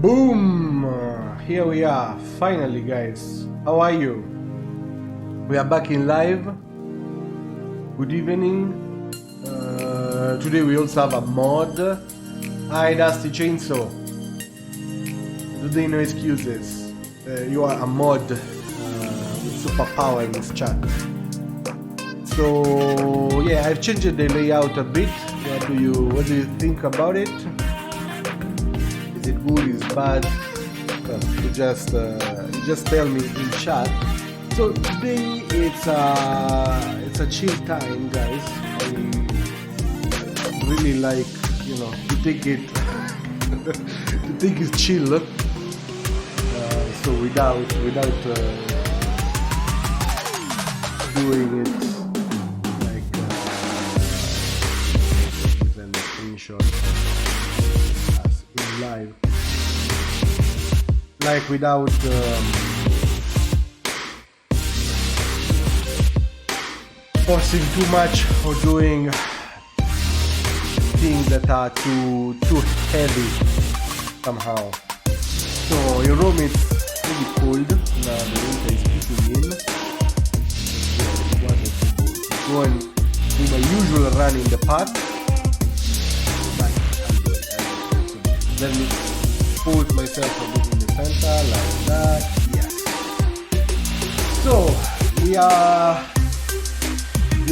Boom! Here we are, finally, guys. How are you? We are back in live. Good evening. Today we also have a mod. Hi, Dusty Chainsaw. Today no excuses. You are a mod with superpower in this chat. So yeah, I've changed the layout a bit. What do you think about it? Is it good? Is it bad? You just tell me in chat. So today it's a chill time, guys. I really like, to take it to take it chill. So without doing it like then the screenshot as in live, like without forcing too much or doing things that are too heavy somehow. So in Rome it's really cold now. The winter is kicking in. Go and do my usual run in the park. But let me put myself a bit in the center like that. Yes. So we are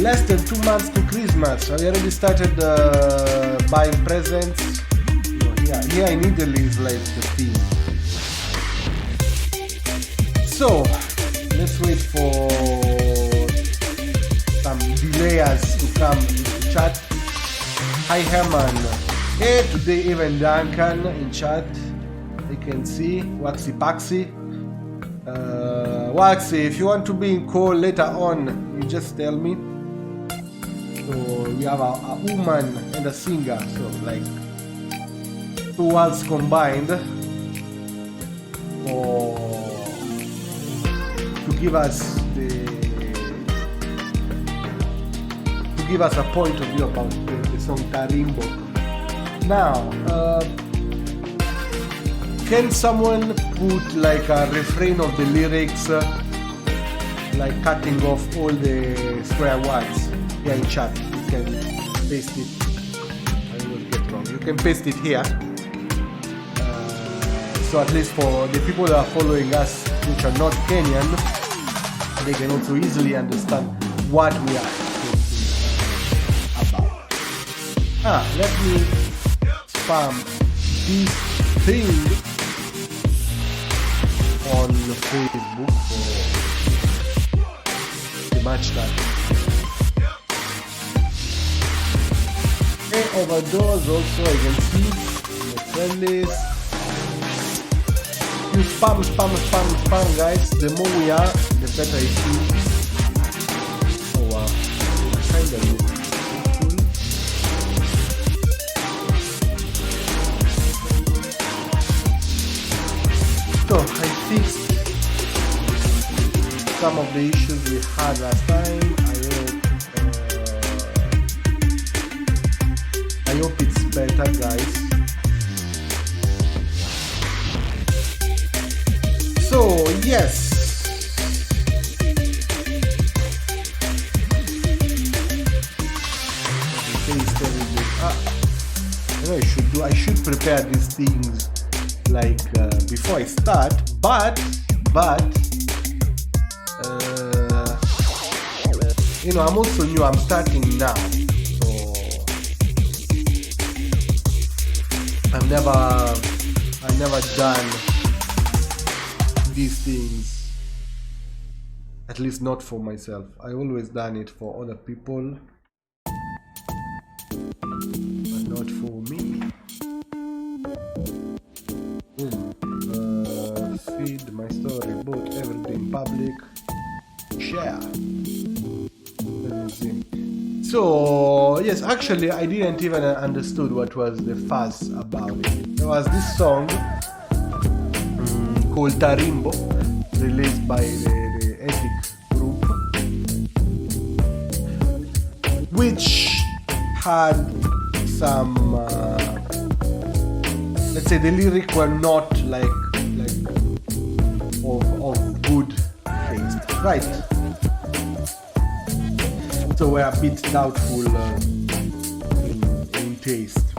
less than 2 months to Christmas. I already started buying presents. Here in Italy is like the theme. So let's wait for some delayers to come into chat. Hi Herman. Hey, today even Duncan in chat. I can see Waxy Paxy. Waxy, if you want to be in call later on, you just tell me. So we have a woman and a singer, so like two worlds combined to give us a point of view about the song Tarimbo. Now, can someone put like a refrain of the lyrics, like cutting off all the swear words here in chat? You can paste it. I will get wrong. You can paste it here. So at least for the people that are following us, which are not Kenyan, they can also easily understand what we are talking about. Let me spam this thing on Facebook for the match that. Okay, overdose also I can see the friend list. You spam, guys. The more we are, the better it is. Oh wow, kind of cool. So I fixed some of the issues we had last time. I hope it's better, guys. So yes, I should prepare these things like before I start, but I'm also new. I'm starting now, so I've never done these things, at least not for myself. I always done it for other people, but not for me. Feed my story, both everything public, share. So yes, actually I didn't even understood what was the fuss about it. There was this song called Tarimbo, released by the Epic group, which had some let's say the lyrics were not like of good taste, right? So we're a bit doubtful in taste.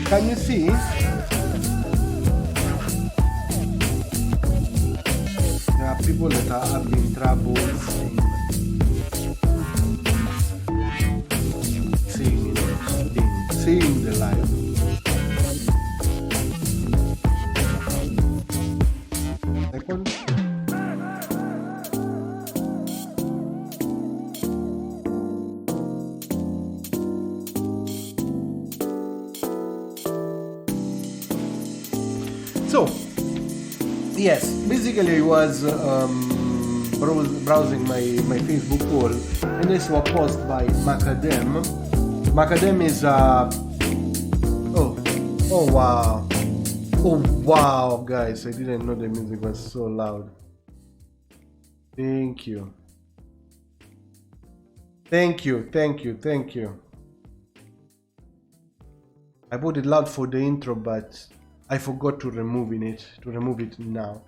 Can you see? There are people that are having trouble seeing the live. Second. So, yes, basically I was browsing my Facebook wall, and this was posted by Macadam. Macadam is oh wow guys, I didn't know the music was so loud. Thank you. I put it loud for the intro, but I forgot to remove it now.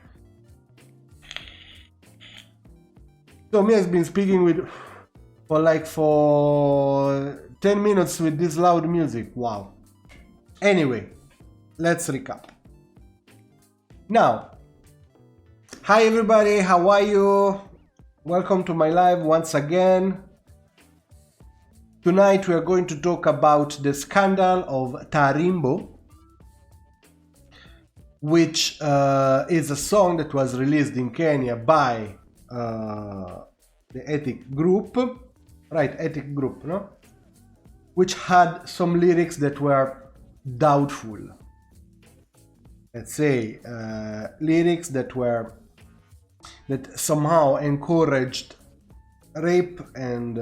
So me has been speaking for 10 minutes with this loud music. Wow. Anyway, let's recap. Now, hi everybody, how are you? Welcome to my live once again. Tonight we are going to talk about the scandal of Tarimbo, which is a song that was released in Kenya by the Ethic Group, right? Ethic Group, no? Which had some lyrics that were doubtful. Let's say lyrics that somehow encouraged rape and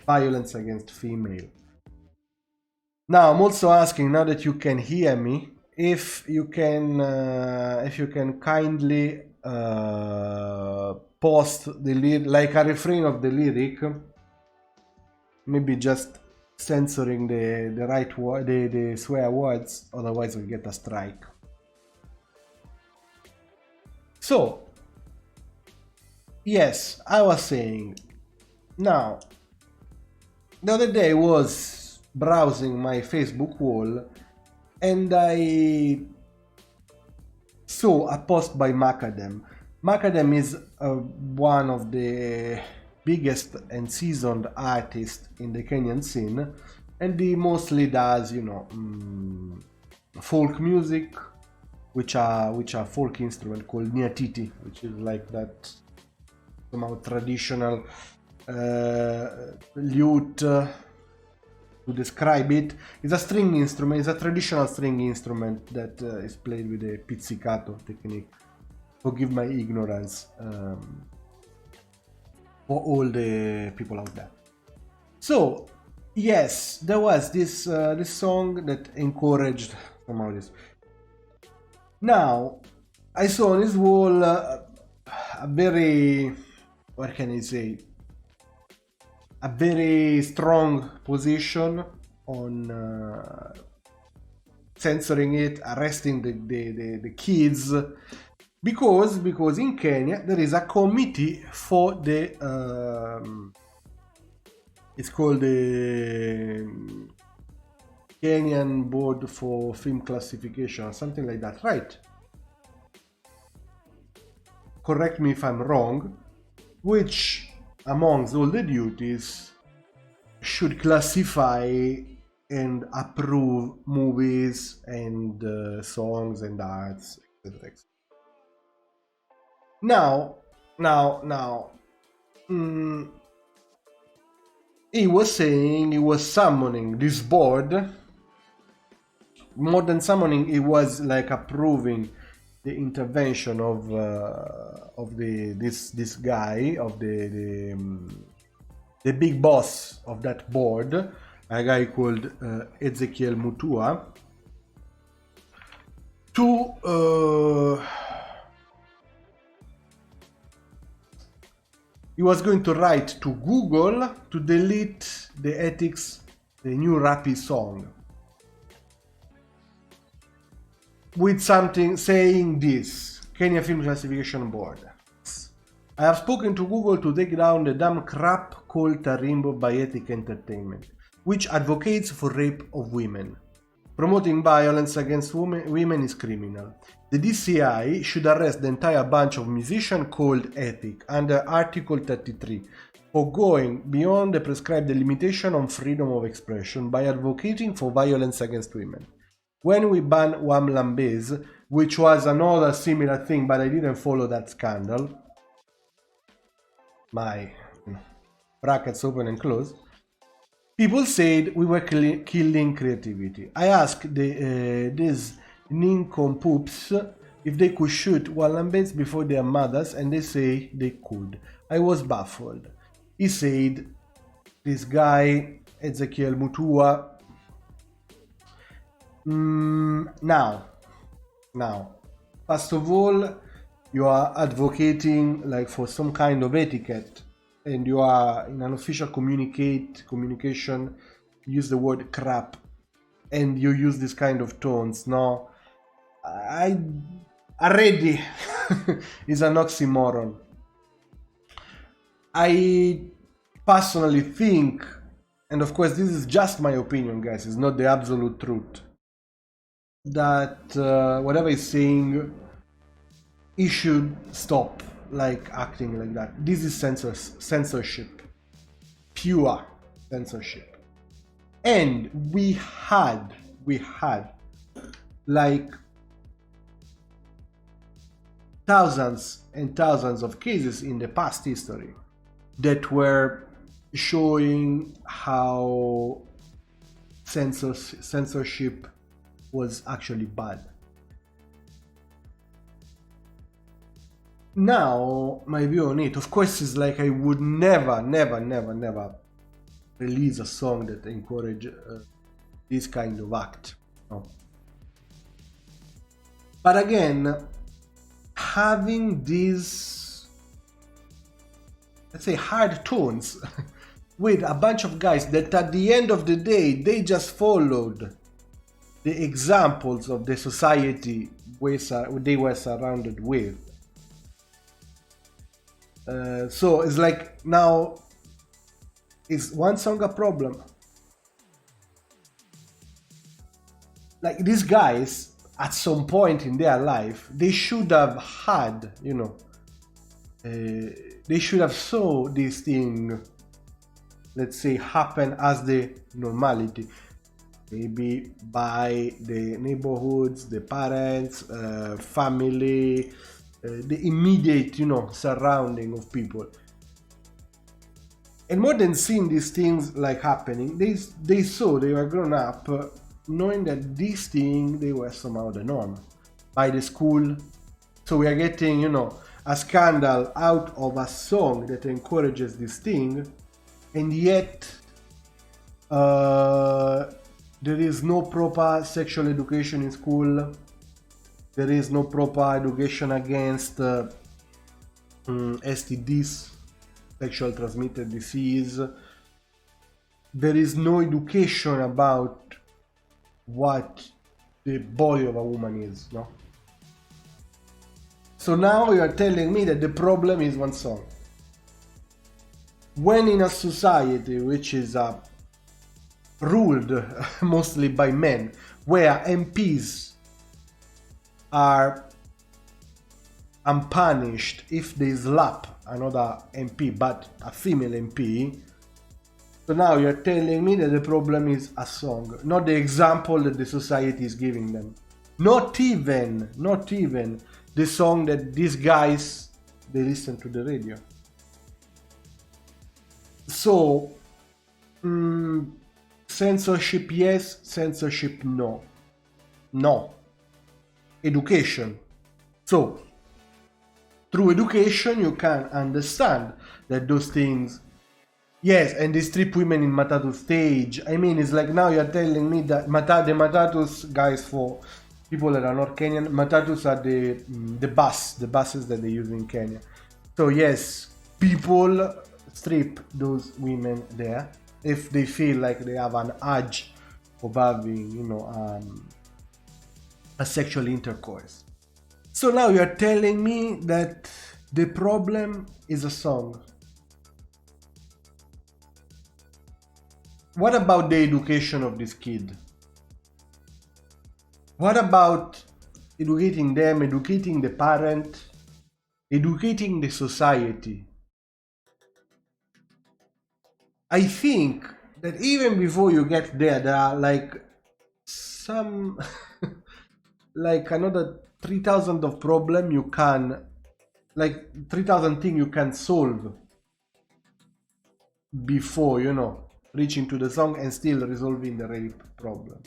violence against female. Now I'm also asking, now that you can hear me, if you can kindly post the like a refrain of the lyric, maybe just censoring the right word, the swear words, otherwise we'll get a strike. So yes, I was saying, now the other day I was browsing my Facebook wall and I saw a post by Macadam. Macadam is one of the biggest and seasoned artists in the Kenyan scene, and he mostly does, folk music, which are folk instrument called nyatiti, which is like that somehow traditional lute. To describe it, it's a string instrument. It's a traditional string instrument that is played with a pizzicato technique. Forgive my ignorance for all the people out there. So yes, there was this song that encouraged somehow this. Now I saw on his wall a very, what can I say, a very strong position on censoring it, arresting the kids, because in Kenya there is a committee for the it's called the Kenyan Board for Film Classification, something like that, right? Correct me if I'm wrong. Which amongst all the duties should classify and approve movies and songs and arts, etc. Now, he was saying, he was summoning this board. More than summoning, he was like approving the intervention of this guy, of the big boss of that board, a guy called Ezekiel Mutua, to was going to write to Google to delete the ethics, the new rappy song, with something saying this: Kenya Film Classification Board. I have spoken to Google to take down the damn crap called Tarimbo by Ethic Entertainment, which advocates for rape of women. Promoting violence against women is criminal. The DCI should arrest the entire bunch of musicians called Ethic under Article 33 for going beyond the prescribed limitation on freedom of expression by advocating for violence against women. When we banned Wham Lambez, which was another similar thing, but I didn't follow that scandal, my brackets open and close, people said we were killing creativity. I asked these nincompoops if they could shoot Wallambets before their mothers, and they say they could. I was baffled. He said, this guy, Ezekiel Mutua, now, first of all, you are advocating like for some kind of etiquette, and you are in an official communication, use the word crap, and you use this kind of tones. No, I already is an oxymoron. I personally think, and of course this is just my opinion, guys, it's not the absolute truth, that whatever he's saying, he should stop like acting like that. This is censorship, pure censorship. And we had like thousands and thousands of cases in the past history that were showing how censorship was actually bad. Now, my view on it, of course, is like I would never release a song that encourage this kind of act. No. But again, having these, let's say, hard tones with a bunch of guys that at the end of the day, they just followed the examples of the society they were surrounded with. So it's like now, is one song a problem? Like these guys, at some point in their life, they should have had, they should have saw this thing, let's say, happen as the normality. Maybe by the neighborhoods, the parents, family, the immediate, surrounding of people. And more than seeing these things like happening, they saw, they were grown up knowing that these things, they were somehow the norm by the school. So we are getting, a scandal out of a song that encourages this thing, and yet there is no proper sexual education in school. There is no proper education against STDs, sexual transmitted disease. There is no education about what the body of a woman is, no? So now you are telling me that the problem is one song. When in a society which is ruled mostly by men, where MPs are unpunished if they slap another MP, but a female MP. So now you're telling me that the problem is a song, not the example that the society is giving them. Not even the song that these guys, they listen to the radio. So, censorship yes, censorship no. No. Education. So, through education, you can understand that those things, yes, and they strip women in Matatu stage. I mean, it's like now you're telling me that the Matatus, guys, for people that are not Kenyan, Matatus are the buses that they use in Kenya. So yes, people strip those women there if they feel like they have an urge of having, you know, a sexual intercourse. So now you're telling me that the problem is a song. What about the education of this kid? What about educating them, educating the parent, educating the society? I think that even before you get there, there are like some like another 3,000 of problem you can, like 3,000 things you can solve before, you know, reaching to the song and still resolving the rape problem.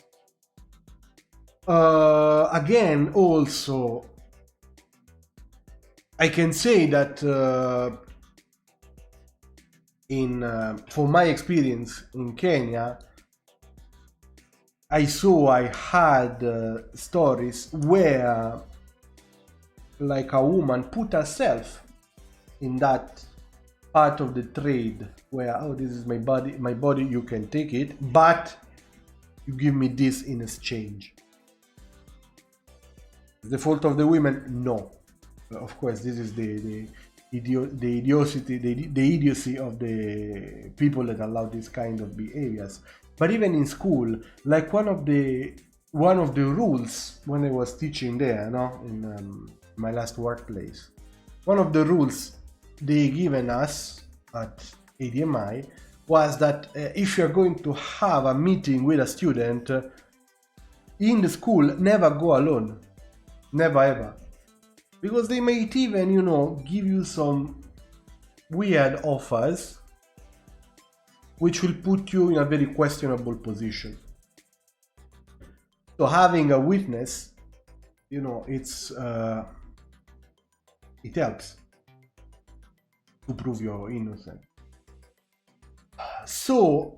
Again, also, I can say that for my experience in Kenya, I had stories where like a woman put herself in that part of the trade where, oh, this is my body, you can take it, but you give me this in exchange. The fault of the women? No. Of course, this is the idiocy of the people that allow this kind of behaviors. But even in school, like one of the rules when I was teaching there, you know, in my last workplace, one of the rules they given us at ADMI was that if you're going to have a meeting with a student in the school, never go alone. Never ever. Because they might even, you know, give you some weird offers which will put you in a very questionable position. So having a witness, you know, it helps to prove you're innocent. So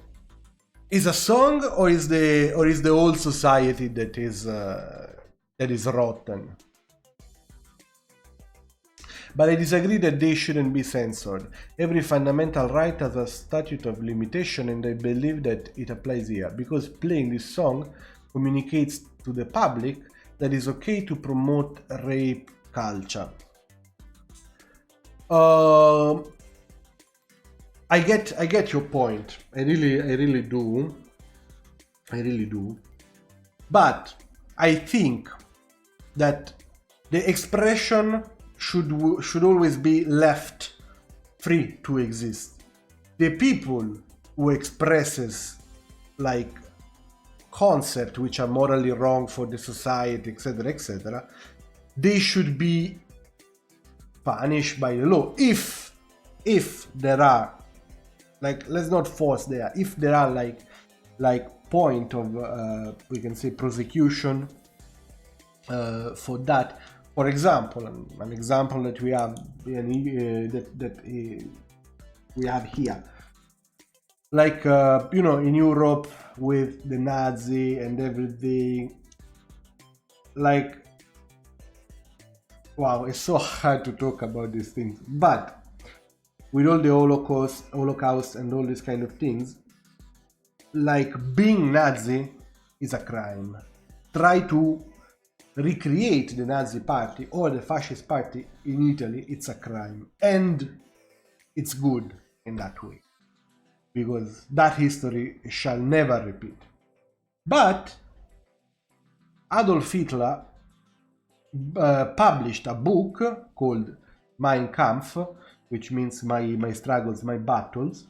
is a song or is the whole society that is rotten? But I disagree that they shouldn't be censored. Every fundamental right has a statute of limitation, and I believe that it applies here, because playing this song communicates to the public that it's okay to promote rape culture. I get your point. I really do. But I think that the expression should always be left free to exist. The people who expresses like concepts which are morally wrong for the society, etc., they should be punished by the law. If there are, like, let's not force there, if there are like point of we can say prosecution for that. For example, an example that we have we have here, like you know, in Europe with the Nazi and everything, like, wow, it's so hard to talk about these things. But with all the Holocaust and all these kind of things, like being Nazi is a crime. Try to recreate the Nazi party or the fascist party in Italy, it's a crime. And it's good in that way, because that history shall never repeat. But Adolf Hitler published a book called Mein Kampf, which means my struggles, my battles,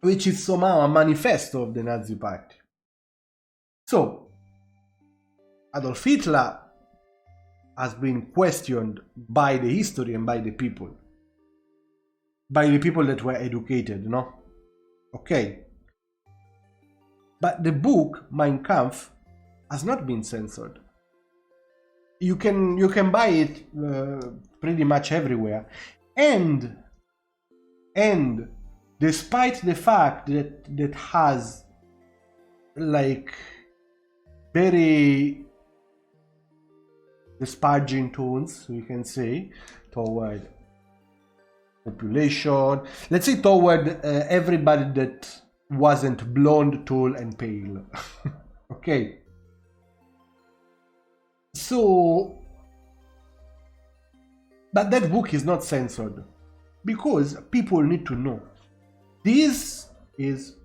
which is somehow a manifesto of the Nazi party. So Adolf Hitler has been questioned by the history and by the people that were educated, you know? Okay. But the book, Mein Kampf, has not been censored. You can buy it pretty much everywhere. And despite the fact that has like very disparaging tones, we can say, toward population, let's say toward everybody that wasn't blonde, tall, and pale. Okay. So, but that book is not censored because people need to know this is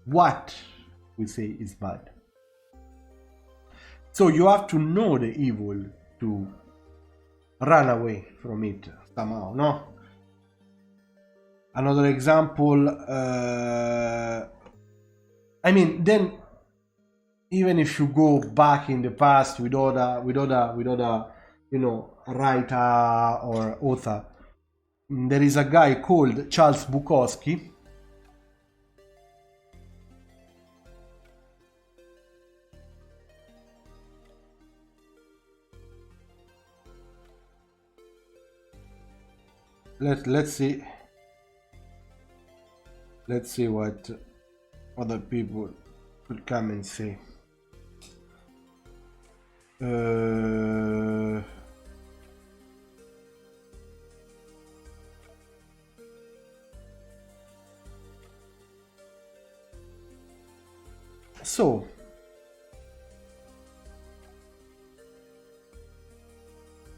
what we say is bad. So you have to know the evil to run away from it somehow, no? Another example, I mean, then even if you go back in the past with other, you know, writer or author, there is a guy called Charles Bukowski. Let's see. Let's see what other people could come and say.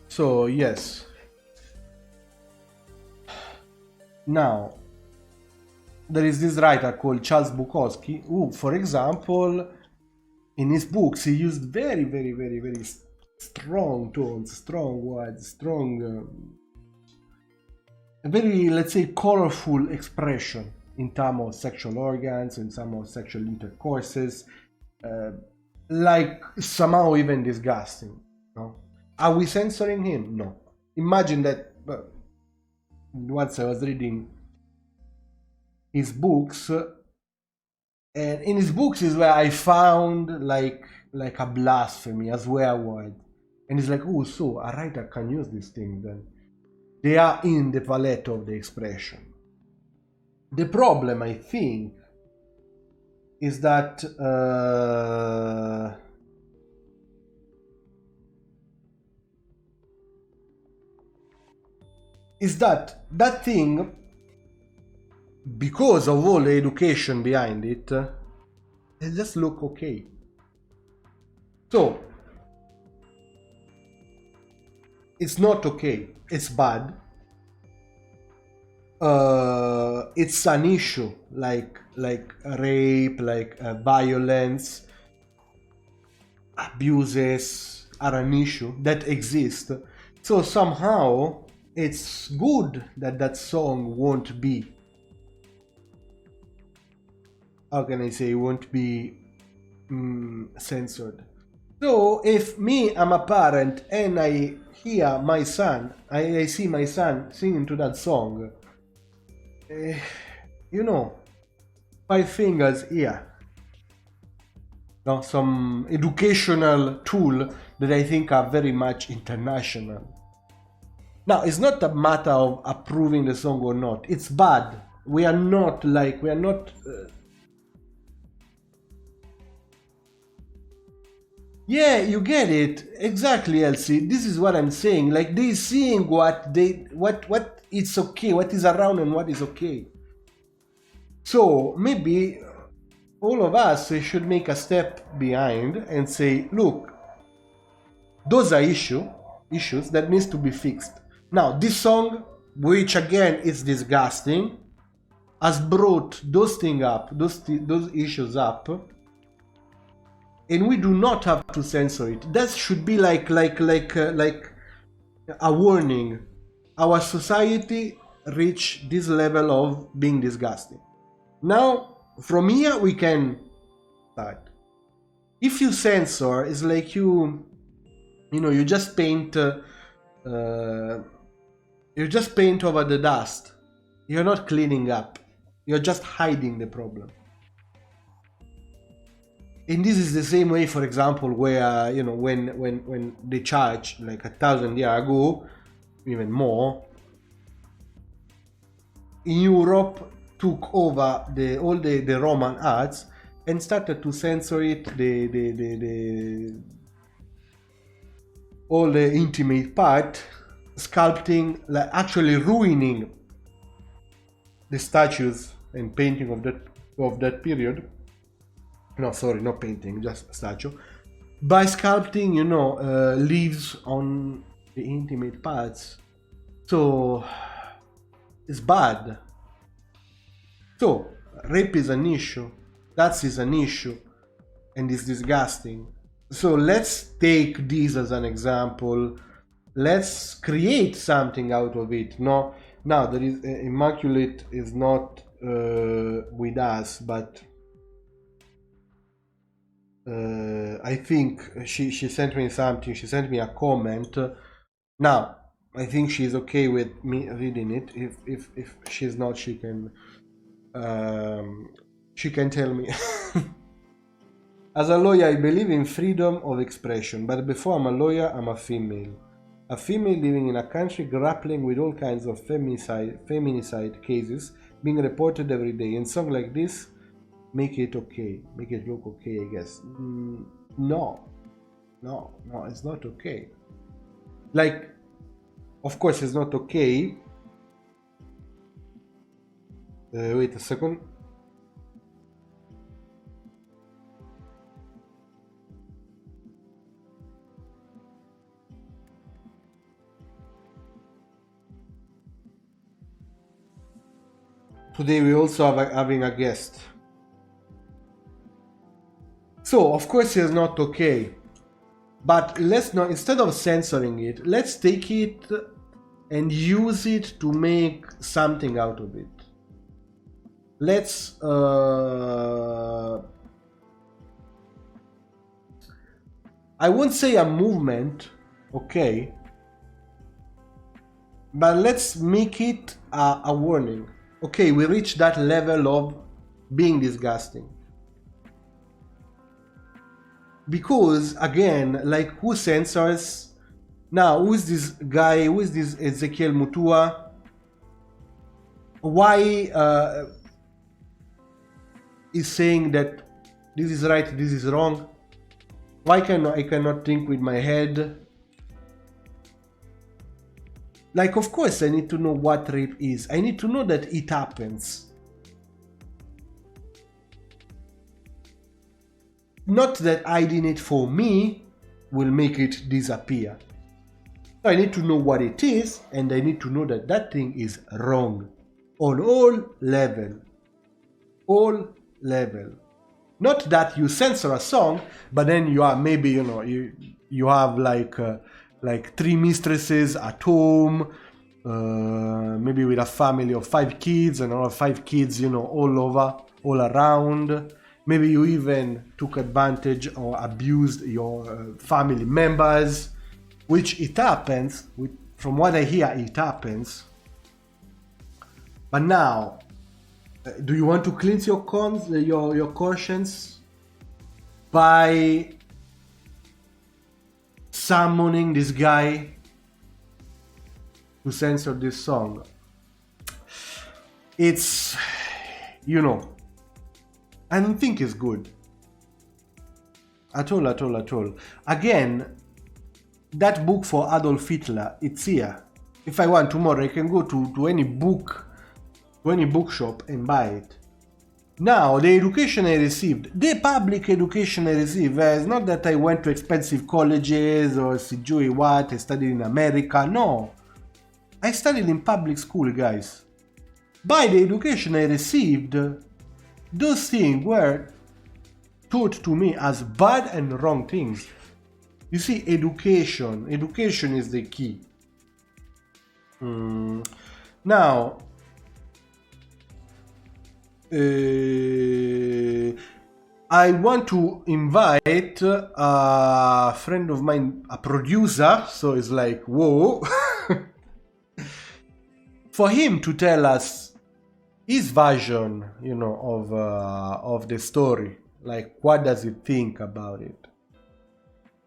So yes. Now, there is this writer called Charles Bukowski who, for example, in his books, he used very strong tones, strong words, strong, very, let's say, colorful expression in terms of sexual organs, in terms of sexual intercourses, like somehow even disgusting. No? Are we censoring him? No. Imagine that. Once I was reading his books, and in his books is where I found like a blasphemy, a swear word, and it's like, oh, so a writer can use these things, then they are in the palette of the expression. The problem, I think, is that that thing, because of all the education behind it, it just look okay. So it's not okay, it's bad. It's an issue like rape, like violence, abuses are an issue that exist. So somehow it's good that that song won't be, how can I say, won't be censored. So if me, I'm a parent and I hear my son, I see my son singing to that song, you know, 5 fingers here. Now, some educational tool that I think are very much international. Now, it's not a matter of approving the song or not. It's bad. We are not. Yeah, you get it. Exactly, Elsie. This is what I'm saying. Like, they seeing what it's okay, what is around and what is okay. So maybe all of us should make a step behind and say, look, those are issues that needs to be fixed. Now, this song, which again is disgusting, has brought those things up, those issues up, and we do not have to censor it. That should be like a warning. Our society reached this level of being disgusting. Now, from here we can start. If you censor, it's like you just paint. You just paint over the dust. You're not cleaning up. You're just hiding the problem. And this is the same way, for example, where when the church, like 1,000 years ago, even more, in Europe took over all the Roman arts and started to censor it, all the intimate part, sculpting, like actually ruining the statues and painting of that period. No, sorry, not painting, just statue. By sculpting, you know, leaves on the intimate parts. So it's bad. So rape is an issue. That is an issue, and it's disgusting. So let's take this as an example. Let's create something out of it. No, now there is Immaculate is not with us, but I think she sent me something. She sent me a comment. Now I think she's okay with me reading it. If she's not, she can tell me. As a lawyer, I believe in freedom of expression, but before I'm a lawyer, I'm a female. A female living in a country grappling with all kinds of feminicide cases being reported every day. And songs like this make it okay, make it look okay, I guess. No, it's not okay. Like, of course it's not okay. Wait a second. Today we also having a guest. So of course it's not okay, but let's not, instead of censoring it, let's take it and use it to make something out of it. Let's I won't say a movement, okay, but let's make it a warning. Okay, we reached that level of being disgusting. Because again, like, who censors? Now, who is this guy? Who is this Ezekiel Mutua? Why is saying that this is right, this is wrong? Why I cannot think with my head? Like, of course I need to know what rape is. I need to know that it happens. Not that hiding it for me will make it disappear. I need to know what it is, and I need to know that that thing is wrong on all level. All level. Not that you censor a song, but then you are maybe, you know, you have like 3 mistresses at home, maybe with a family of 5 kids, and all 5 kids, you know, all over, all around. Maybe you even took advantage or abused your family members, which it happens. From what I hear, it happens. But now, do you want to cleanse your conscience by summoning this guy to censor this song? It's, you know, I don't think it's good at all. Again, that book for Adolf Hitler, it's here. If I want tomorrow, I can go to any bookshop and buy it. Now, the education I received, the public education I received, it's not that I went to expensive colleges or sijui what, I studied in America. No, I studied in public school, guys. By the education I received, those things were taught to me as bad and wrong things. You see, education is the key. Now, I want to invite a friend of mine, a producer, so it's like, whoa, for him to tell us his version, you know, of the story. Like, what does he think about it?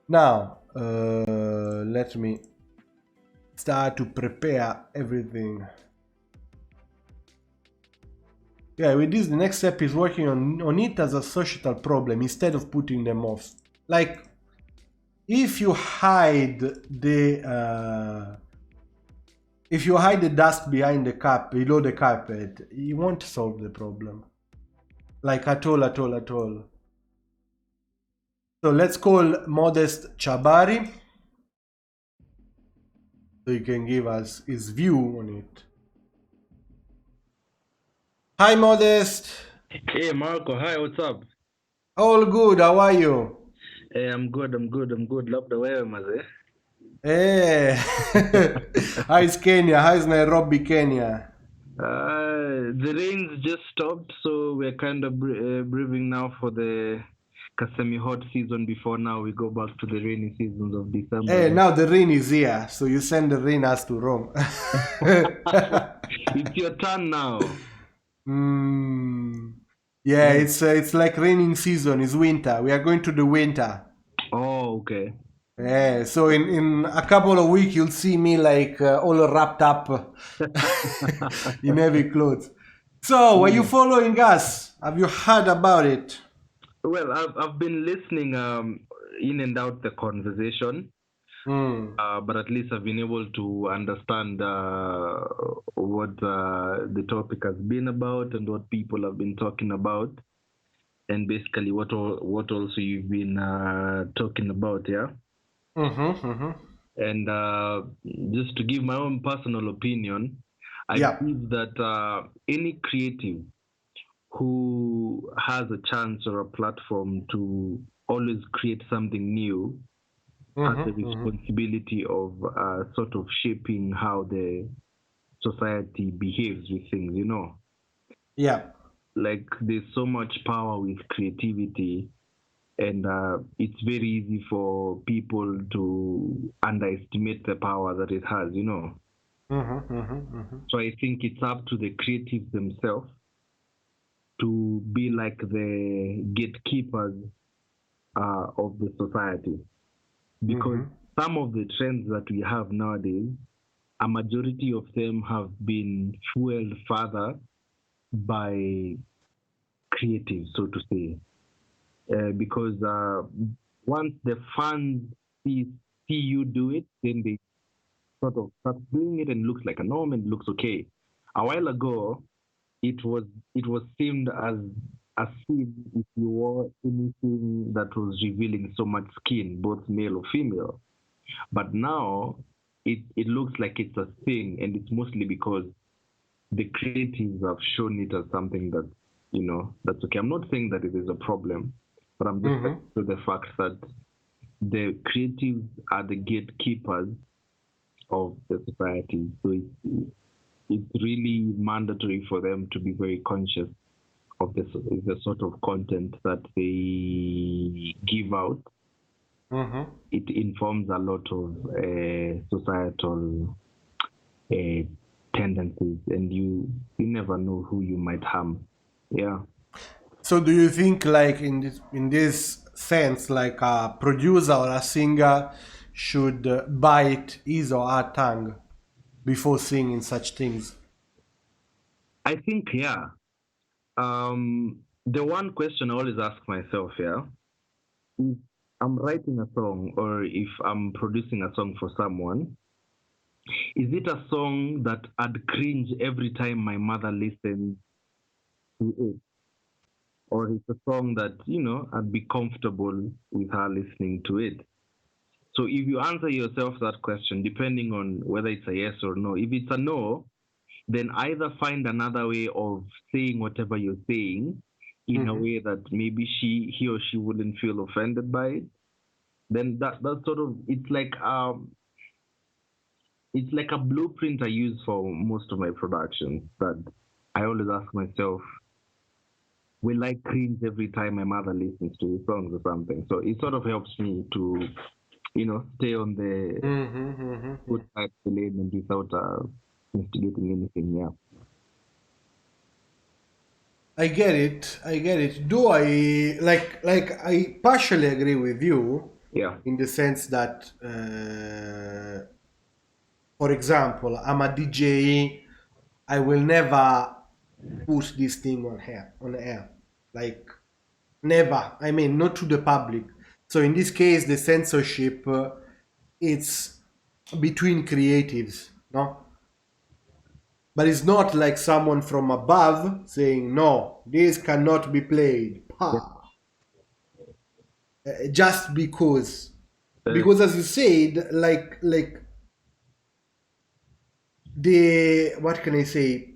Now, let me start to prepare everything. Yeah, with this, the next step is working on it as a societal problem instead of putting them off. Like, if you hide the if you hide the dust behind the below the carpet, you won't solve the problem. Like at all, at all, at all. So let's call Modest Chabari, so he can give us his view on it. Hi, Modest. Hey Marco, hi, what's up? All good. How are you? Hey, I'm good. Love the weather, maze. Hey. How's Kenya? How's Nairobi, Kenya? The rains just stopped, so we're kind of breathing now for the semi-hot season before now we go back to the rainy seasons of December. Hey, now the rain is here, so you send the rain us to Rome. It's your turn now. Yeah, it's like raining season. It's winter. We are going to the winter. Oh, okay. Yeah, so in a couple of weeks you'll see me like all wrapped up in heavy clothes. So, are you following us? Have you heard about it? Well, I've been listening in and out the conversation. But at least I've been able to understand what the topic has been about and what people have been talking about, and basically what also you've been talking about, yeah. And just to give my own personal opinion, I believe that any creative who has a chance or a platform to always create something new has the responsibility of sort of shaping how the society behaves with things, you know? Yeah. Like there's so much power with creativity, and it's very easy for people to underestimate the power that it has, you know? So I think it's up to the creatives themselves to be like the gatekeepers of the society. Because some of the trends that we have nowadays, a majority of them have been fueled further by creatives, so to say. Because once the fans see you do it, then they sort of start doing it and looks like a norm and looks okay. A while ago, it was seemed as a sin if you wore anything that was revealing so much skin, both male or female. But now it looks like it's a thing, and it's mostly because the creatives have shown it as something that, you know, that's okay. I'm not saying that it is a problem, but I'm just to the fact that the creatives are the gatekeepers of the society. So it's really mandatory for them to be very conscious of the sort of content that they give out. It informs a lot of societal tendencies, and you never know who you might harm. Yeah. So, do you think, like in this sense, like a producer or a singer should bite his or her tongue before singing such things? I think, yeah. The one question I always ask myself, yeah, if I'm writing a song or if I'm producing a song for someone, is it a song that I'd cringe every time my mother listens to it? Or it's a song that, you know, I'd be comfortable with her listening to it? So if you answer yourself that question, depending on whether it's a yes or no, if it's a no, then either find another way of saying whatever you're saying in a way that maybe he or she wouldn't feel offended by it. Then that sort of, it's like a blueprint I use for most of my productions, that I always ask myself, will I cringe every time my mother listens to the songs or something? So it sort of helps me to, you know, stay on the good side of the lane and without instigating anything. Yeah. I get it. I get it. Do I like I partially agree with you? Yeah. In the sense that, for example, I'm a DJ. I will never push this thing on air, like never. I mean, not to the public. So in this case, the censorship, it's between creatives, no? But it's not like someone from above saying, no, this cannot be played. Just because. Because as you said, like the, what can I say?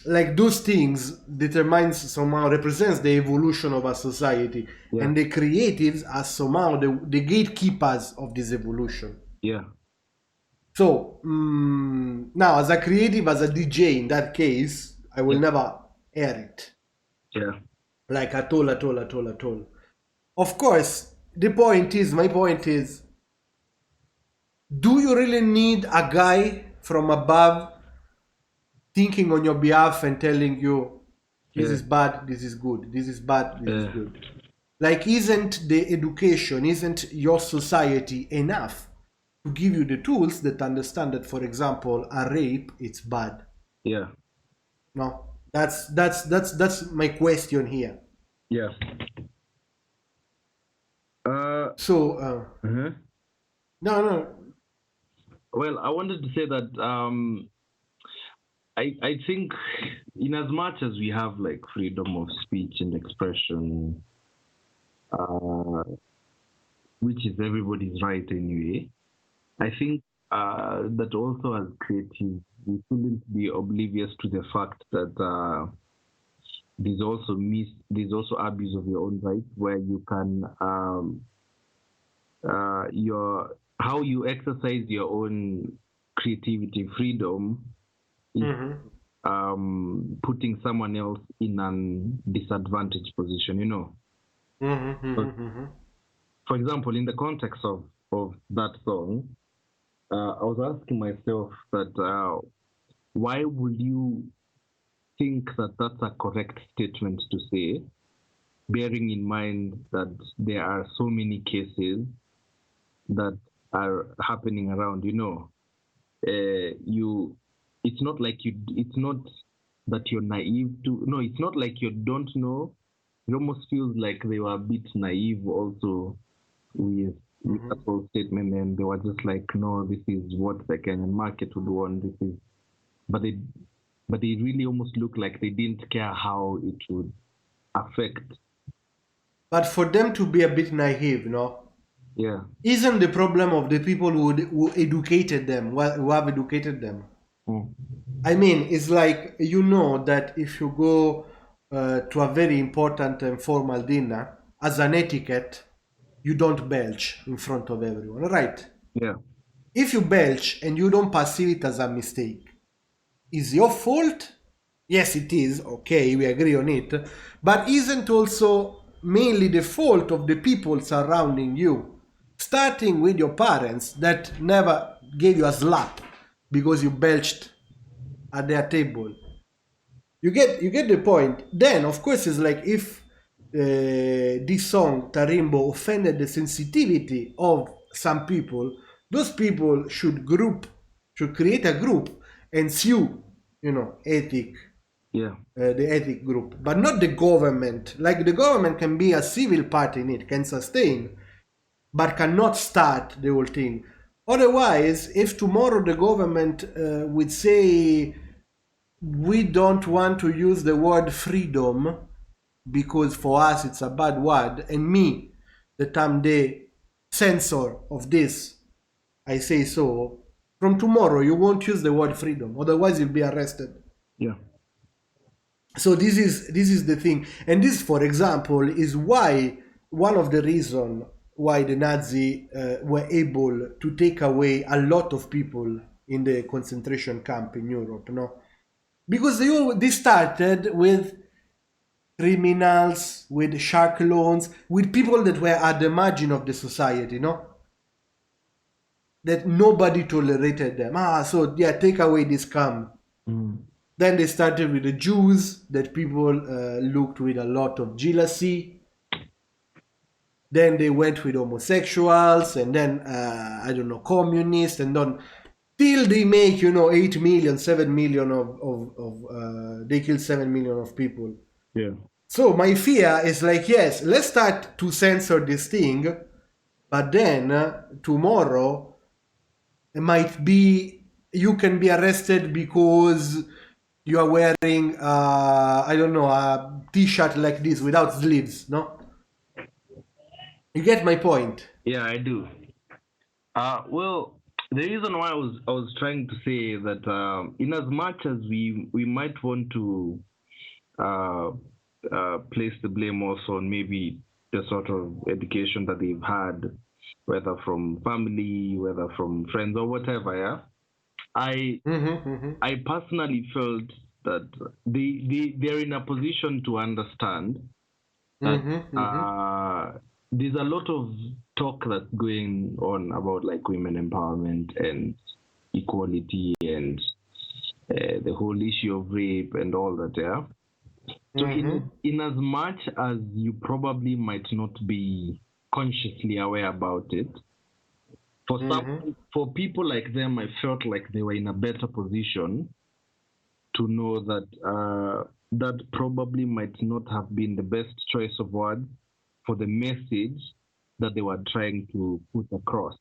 Like those things determines somehow, represents the evolution of a society. Yeah. And the creatives are somehow the gatekeepers of this evolution. Yeah. So now, as a creative, as a DJ, in that case, I will never air it. Yeah. Like at all. Of course, my point is, do you really need a guy from above thinking on your behalf and telling you, this is bad, this is good, this is bad, this is good? Like, isn't the education, isn't your society enough to give you the tools that understand that, for example, a rape, it's bad? Yeah. No, that's my question here. Yeah. No. Well, I wanted to say that I think, in as much as we have like freedom of speech and expression, which is everybody's right anyway, I think that also as creatives, we shouldn't be oblivious to the fact that there's also abuse of your own rights, where you can how you exercise your own creativity freedom is putting someone else in an disadvantaged position, you know. For example, in the context of that song, I was asking myself that why would you think that that's a correct statement to say, bearing in mind that there are so many cases that are happening around, you know. It's not that you're naive to, no, it's not like you don't know. It almost feels like they were a bit naive also with that whole statement, and they were just like, no, this is what the Kenyan market would want, but they really almost look like they didn't care how it would affect. But for them to be a bit naive, no? Yeah. Isn't the problem of the people who educated them, who have educated them? I mean, it's like, you know, that if you go to a very important and formal dinner, as an etiquette, you don't belch in front of everyone, right? Yeah. If you belch and you don't perceive it as a mistake, is your fault? Yes, it is. Okay, we agree on it. But isn't also mainly the fault of the people surrounding you? Starting with your parents that never gave you a slap because you belched at their table. You get the point. Then, of course, it's like if this song, Tarimbo, offended the sensitivity of some people, those people should create a group and sue, you know, ethic. Yeah. The ethic group, but not the government. Like, the government can be a civil party in it, can sustain, but cannot start the whole thing. Otherwise, if tomorrow the government would say, we don't want to use the word freedom because for us it's a bad word, and me, the time the censor of this, I say so, from tomorrow you won't use the word freedom, otherwise you'll be arrested. Yeah. So this is the thing, and this, for example, is why one of the reasons why the Nazi were able to take away a lot of people in the concentration camp in Europe, no? Because they started with criminals, with shark loans, with people that were at the margin of the society, no? That nobody tolerated them. So yeah, take away this camp. Then they started with the Jews, that people looked with a lot of jealousy. Then they went with homosexuals, and then, I don't know, communists, and then till they make, 8 million, 7 million they kill 7 million of people. Yeah. So my fear is like, yes, let's start to censor this thing, but then tomorrow it might be, you can be arrested because you are wearing, I don't know, a t-shirt like this without sleeves, no? You get my point? Yeah, I do. Well, the reason why I was trying to say that in as much as we might want to uh, place the blame also on maybe the sort of education that they've had, whether from family, whether from friends or whatever, yeah. I I personally felt that they're in a position to understand that there's a lot of talk that's going on about like women empowerment and equality and the whole issue of rape and all that, yeah. So in as much as you probably might not be consciously aware about it, for people like them, I felt like they were in a better position to know that that probably might not have been the best choice of words for the message that they were trying to put across.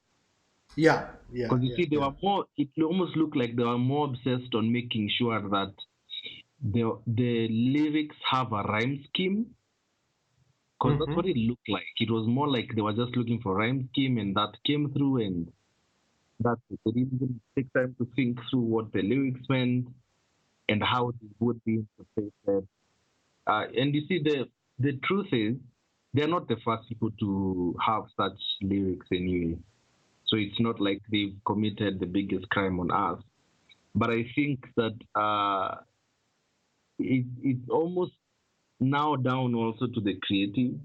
Yeah. Because you see, they were more. It almost looked like they were more obsessed on making sure that the lyrics have a rhyme scheme. Because that's what it looked like. It was more like they were just looking for rhyme scheme, and that came through, and that's it. They didn't even take time to think through what the lyrics meant and how it would be interpreted. And you see, the truth is, they're not the first people to have such lyrics anyway. So it's not like they've committed the biggest crime on earth. But I think that it's almost now down also to the creative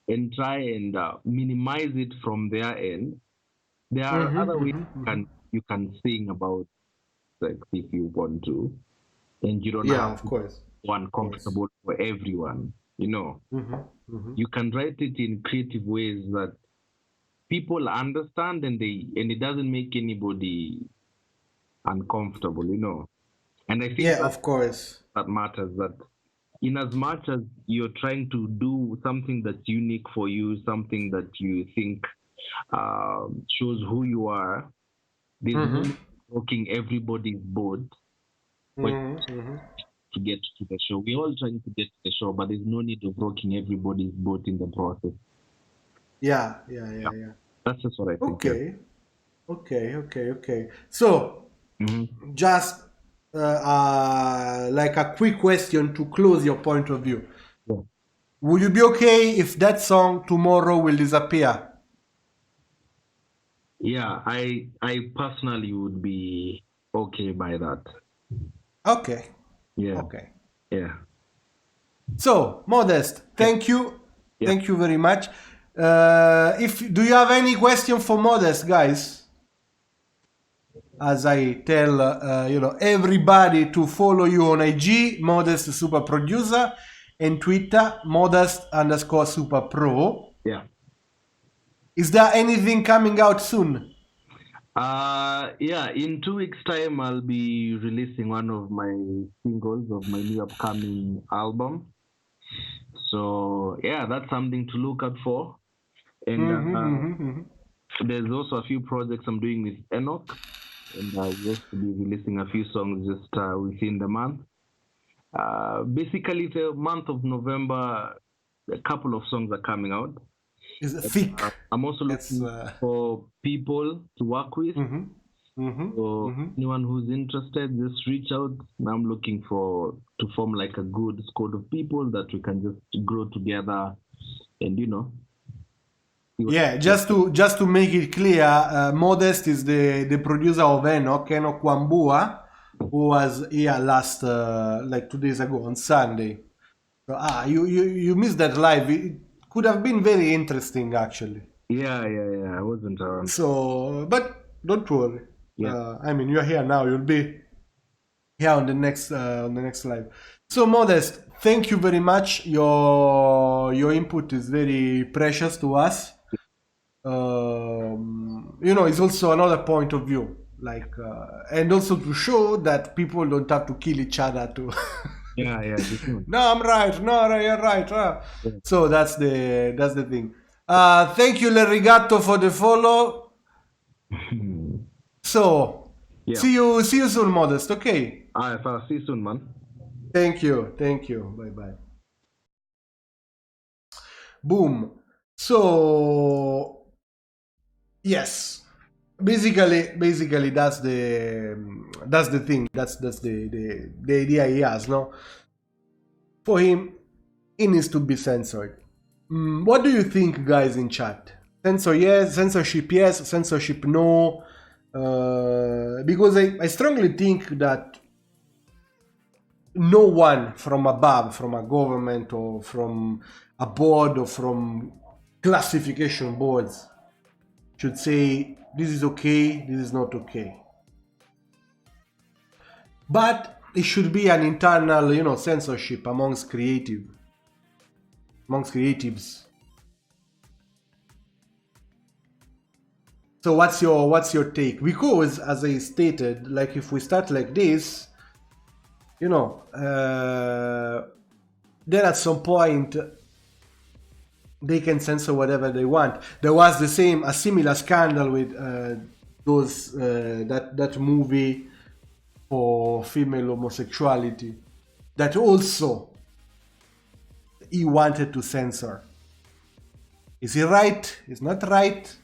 and try and minimize it from their end. There are other ways you can sing about sex if you want to, and you don't have of course. one comfortable for everyone. You know, you can write it in creative ways that people understand, and it doesn't make anybody uncomfortable. You know, and I think of course, that matters. That in as much as you're trying to do something that's unique for you, something that you think shows who you are, there's no rocking everybody's boat to get to the show. We're all trying to get to the show, but there's no need of rocking everybody's boat in the process. Yeah. That's just what I think. Okay. So, just like a quick question to close your point of view. Yeah. Would you be okay if that song tomorrow will disappear? Yeah, I personally would be okay by that. Okay. Yeah. Okay. Yeah. So, Modest, thank you. Yeah. Thank you very much. Do you have any question for Modest, guys? As I tell everybody to follow you on IG, Modest Super Producer, and Twitter, Modest_Super Pro. Yeah. Is there anything coming out soon? Yeah, in 2 weeks' time, I'll be releasing one of my singles of my new upcoming album. So, yeah, that's something to look out for. And there's also a few projects I'm doing with Enoch. And I'll just be releasing a few songs just within the month. Basically, the month of November, a couple of songs are coming out. Is it thick? I'm also looking for people to work with. So anyone who's interested, just reach out. I'm looking to form like a good squad of people that we can just grow together, and Yeah, just to make it clear, Modest is the producer of Enoch Wambua, who was here last like 2 days ago on Sunday. So, you missed that live. It could have been very interesting, actually. Yeah, I wasn't around. So, but don't worry. Yeah. I mean, you're here now. You'll be here on the next live. So, Modest, thank you very much. Your input is very precious to us. It's also another point of view, like, and also to show that people don't have to kill each other to. Yeah. No, I'm right. No, you're right. Yeah. So that's the thing. Thank you, Lerigato, for the follow. So Yeah. See you soon, Modest. Okay. All right, see you soon, man. Thank you. Bye bye. Boom. So yes, basically that's the thing. That's the idea he has. No, for him, it needs to be censored. What do you think, guys in chat? Censorship yes, censorship no. Because I strongly think that no one from above, from a government or from a board or from classification boards should say this is okay, this is not okay. But it should be an internal, censorship amongst creatives. So what's your take? Because as I stated, like if we start like this, then at some point they can censor whatever they want. There was a similar scandal with that movie for female homosexuality that also he wanted to censor. Is he right? Is not right?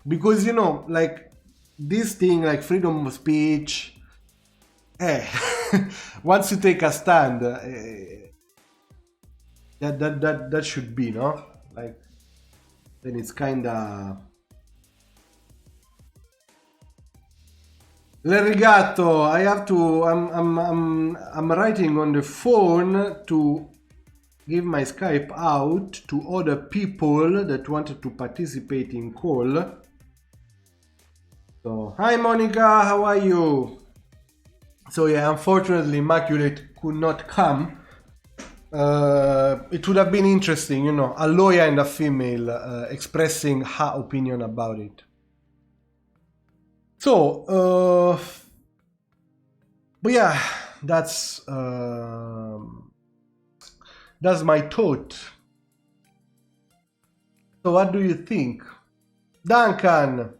Because like this thing, like freedom of speech, once you take a stand, that should be, no? Like then it's kinda. Lerigato, I have to. I'm writing on the phone to give my Skype out to other people that wanted to participate in call. So, hi Monica, how are you? So yeah, unfortunately Immaculate could not come. It would have been interesting, a lawyer and a female expressing her opinion about it. So, but yeah, that's my thought. So what do you think? Duncan,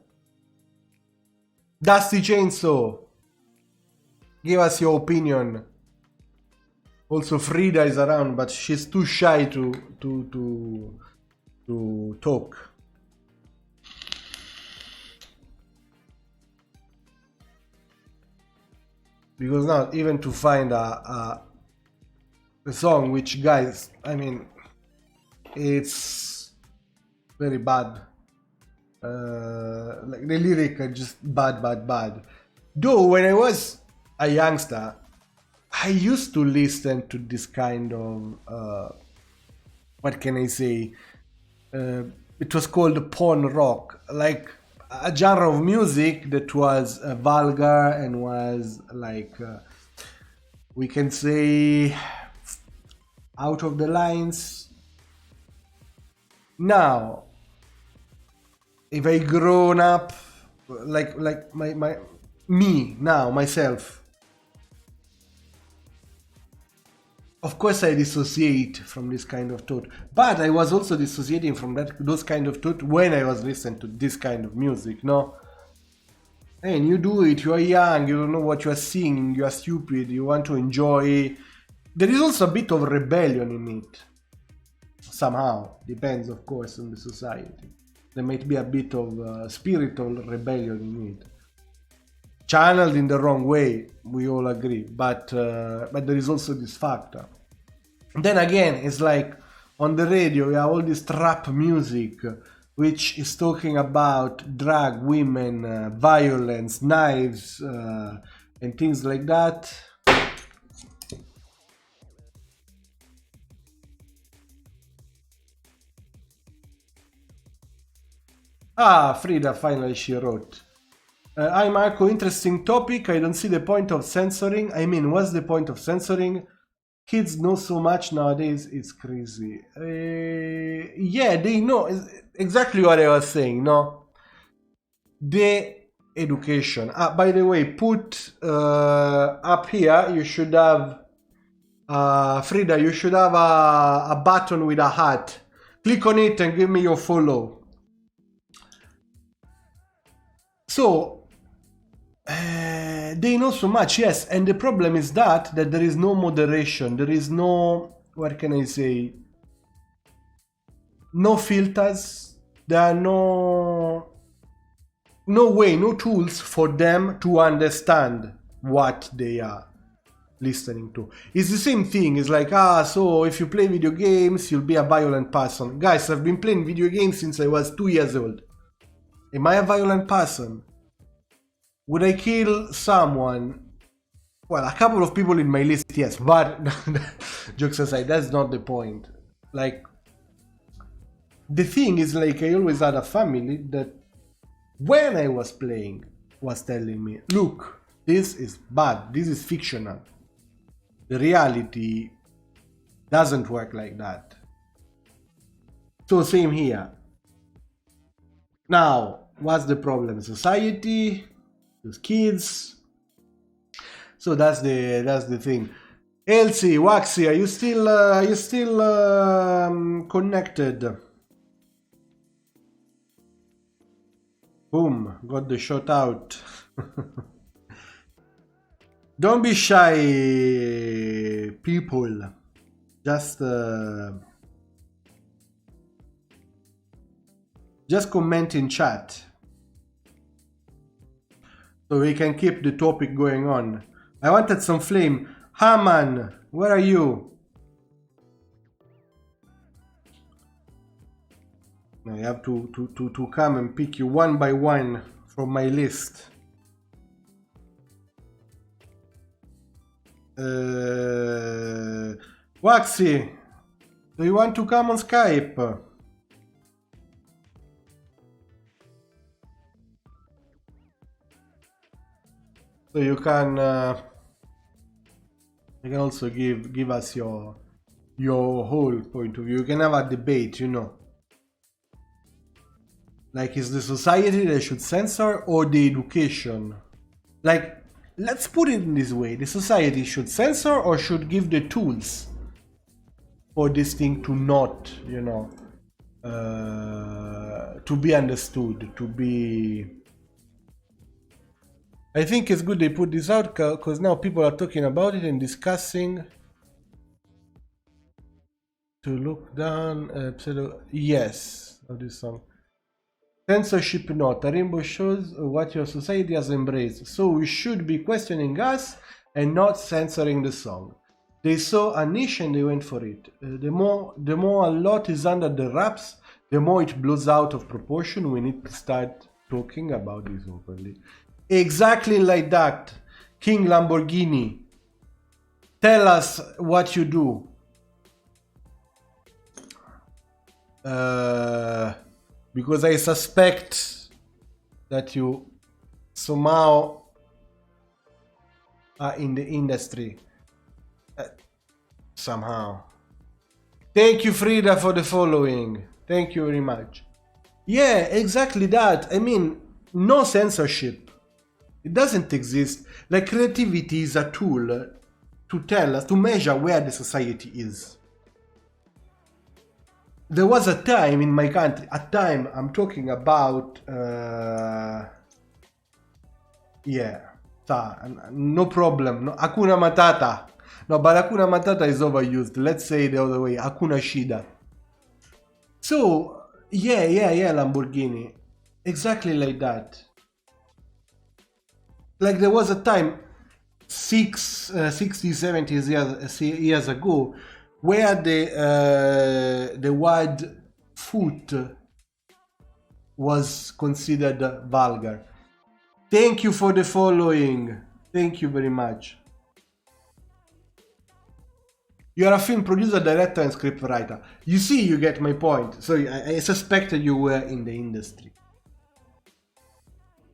Dusty Chainsaw, give us your opinion. Also Frida is around, but she's too shy to talk. Because now even to find a song which, guys, I mean, it's very bad. Like the lyric are just bad. Though when I was a youngster, I used to listen to this kind of what can I say? It was called porn rock, like a genre of music that was vulgar and was like we can say out of the lines. Now, if I grown up like myself, of course I dissociate from this kind of thought, but I was also dissociating from those kind of thought when I was listening to this kind of music, no? And you do it, you are young, you don't know what you are singing, you are stupid, you want to enjoy. There is also a bit of rebellion in it. Somehow, depends of course on the society. There might be a bit of spiritual rebellion in it. Channeled in the wrong way, we all agree, but there is also this factor. Then again, it's like on the radio, we have all this trap music, which is talking about drag, women, violence, knives, and things like that. Frida, finally she wrote. Hi Marco, interesting topic. I don't see the point of censoring. I mean, what's the point of censoring? Kids know so much nowadays, it's crazy. Yeah, they know exactly what I was saying, no? The education. By the way, put up here, you should have, Frida, you should have a button with a heart. Click on it and give me your follow. So, They know so much, yes, and the problem is that there is no moderation, there is no, what can I say, no filters, there are no way, no tools for them to understand what they are listening to. It's the same thing. It's like, so if you play video games, you'll be a violent person. Guys, I've been playing video games since I was 2 years old. Am I a violent person? Would I kill someone? Well, a couple of people in my list, yes, but jokes aside, that's not the point. Like, the thing is, like, I always had a family that when I was playing was telling me, look, this is bad, this is fictional. The reality doesn't work like that. So same here. Now, what's the problem? Society, those kids. So that's the thing. Elsie, Waxy, are you still connected? Boom, got the shot out. Don't be shy, people. Just comment in chat so we can keep the topic going on. I wanted some flame. Haman, where are you? I have to come and pick you one by one from my list. Waxy, do you want to come on Skype? So you can also give us your whole point of view. You can have a debate, you know. Like, is the society that should censor or the education? Like, let's put it in this way. The society should censor or should give the tools for this thing to not, you know, to be understood, to be... I think it's good they put this out because now people are talking about it and discussing. To look down, yes, of this song. Censorship no. Tarimbo shows what your society has embraced. So we should be questioning us and not censoring the song. They saw a niche and they went for it. The more a lot is under the wraps, the more it blows out of proportion. We need to start talking about this openly. Exactly like that. King Lamborghini, tell us what you do. Because I suspect that you somehow are in the industry. Somehow. Thank you, Frida, for the following. Thank you very much. Yeah, exactly that. I mean, no censorship. It doesn't exist. Like, creativity is a tool to tell us, to measure where the society is. There was a time in my country, I'm talking about, yeah, no problem, no, Hakuna Matata. No, but Hakuna Matata is overused. Let's say the other way, Hakuna Shida. So, yeah, Lamborghini. Exactly like that. Like, there was a time, 60, 70 years ago, where the word foot was considered vulgar. Thank you for the following. Thank you very much. You are a film producer, director, and scriptwriter. You see, you get my point. So I suspected you were in the industry.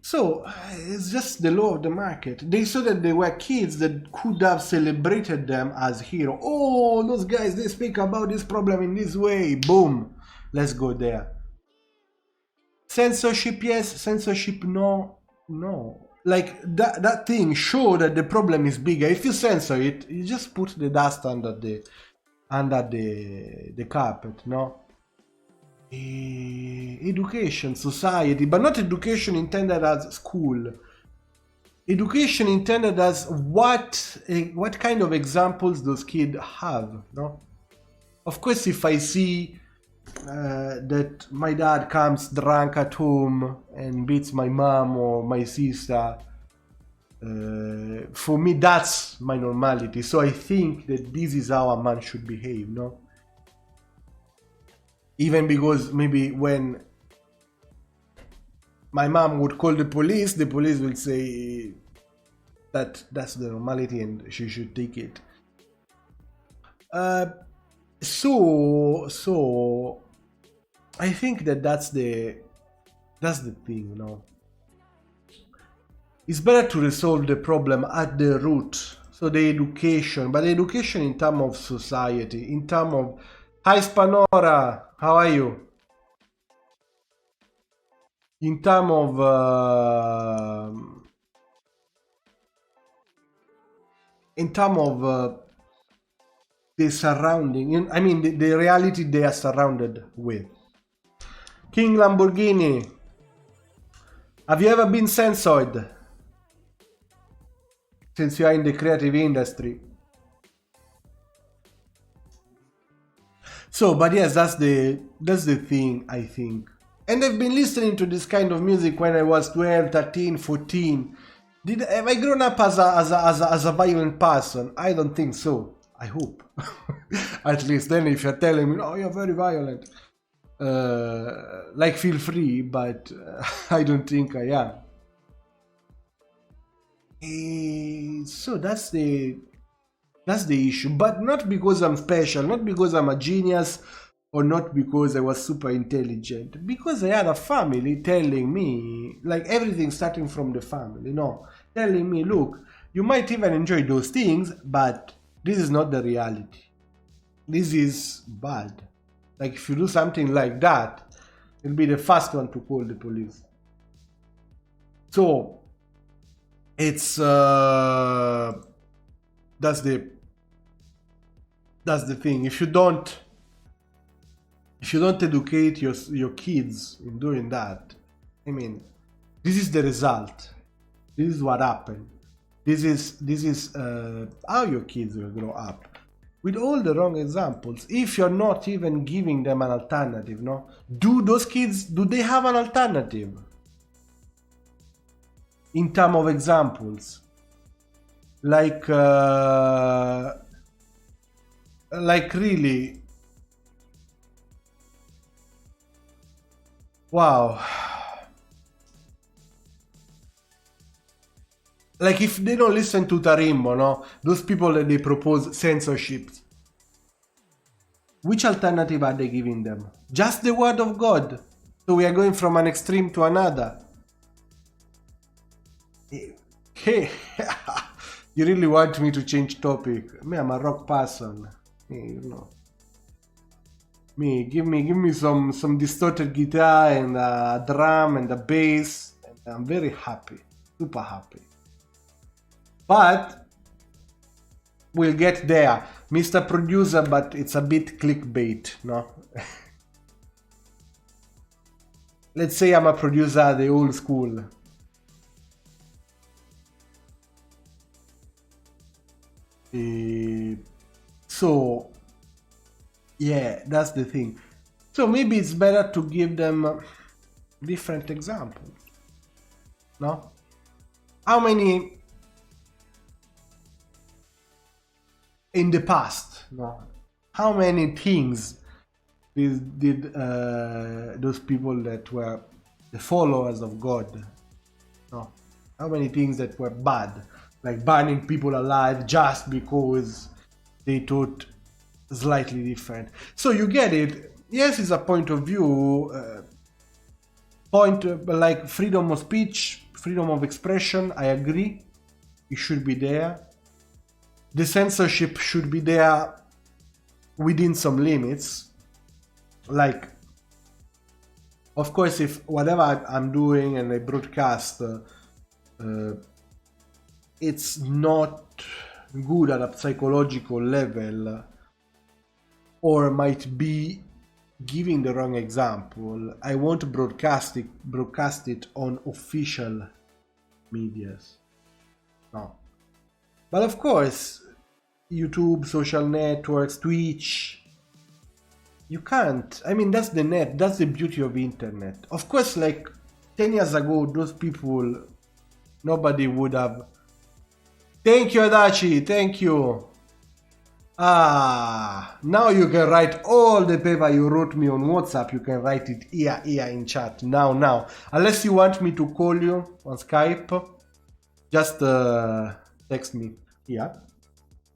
So it's just the law of the market. They saw that there were kids that could have celebrated them as heroes. Oh, those guys, they speak about this problem in this way. Boom. Let's go there. Censorship, yes. Censorship, no. No. Like, that thing show that the problem is bigger. If you censor it, you just put the dust under the carpet, no? Education, society, but not education intended as school. education intended as what kind of examples those kids have, no? Of course, if I see that my dad comes drunk at home and beats my mom or my sister, for me that's my normality. So I think that this is how a man should behave, no? Even because maybe when my mom would call the police will say that that's the normality and she should take it. So I think that that's the thing, you know. It's better to resolve the problem at the root. So the education, but the education in terms of society, in terms of... Hi Spanora, how are you? In terms of the surrounding, I mean the reality they are surrounded with. King Lamborghini, have you ever been censored since you are in the creative industry? So, but yes, that's the thing, I think. And I've been listening to this kind of music when I was 12, 13, 14. Have I grown up as a violent person? I don't think so. I hope. At least then if you're telling me, oh, you're very violent, like feel free, but I don't think I am. So that's the issue, but not because I'm special, not because I'm a genius, or not because I was super intelligent, because I had a family telling me, like everything starting from the family, no, telling me, look, you might even enjoy those things, but this is not the reality. This is bad. Like if you do something like that, you'll be the first one to call the police. So it's that's the thing. If you don't educate your kids in doing that, I mean, this is the result. This is what happened. This is how your kids will grow up, with all the wrong examples. If you're not even giving them an alternative, no? Do those kids, do they have an alternative in terms of examples? Like really, wow. Like if they don't listen to Tarimbo, no, those people that they propose censorship, which alternative are they giving them? Just the word of God. So we are going from an extreme to another. Hey, you really want me to change topic? Me, I'm a rock person. You know. Me, give me some distorted guitar and a drum and a bass, and I'm very happy, super happy. But we'll get there, Mr. Producer, but it's a bit clickbait, no? Let's say I'm a producer the old school. So, yeah, that's the thing. So maybe it's better to give them different examples, no? How many in the past, no? How many things did those people that were the followers of God, no? How many things that were bad, like burning people alive just because they thought slightly different? So you get it. Yes, it's a point of view, like freedom of speech, freedom of expression. I agree, it should be there. The censorship should be there within some limits. Like, of course, if whatever I'm doing and I broadcast, it's not good at a psychological level, or might be giving the wrong example, I won't broadcast it on official medias. No. But of course, YouTube, social networks, Twitch, you can't. I mean, that's the net. That's the beauty of the internet. Of course, like 10 years ago, those people, nobody would have. Thank you, Adachi. Thank you. Now you can write all the paper you wrote me on WhatsApp. You can write it here in chat. Now. Unless you want me to call you on Skype, just text me here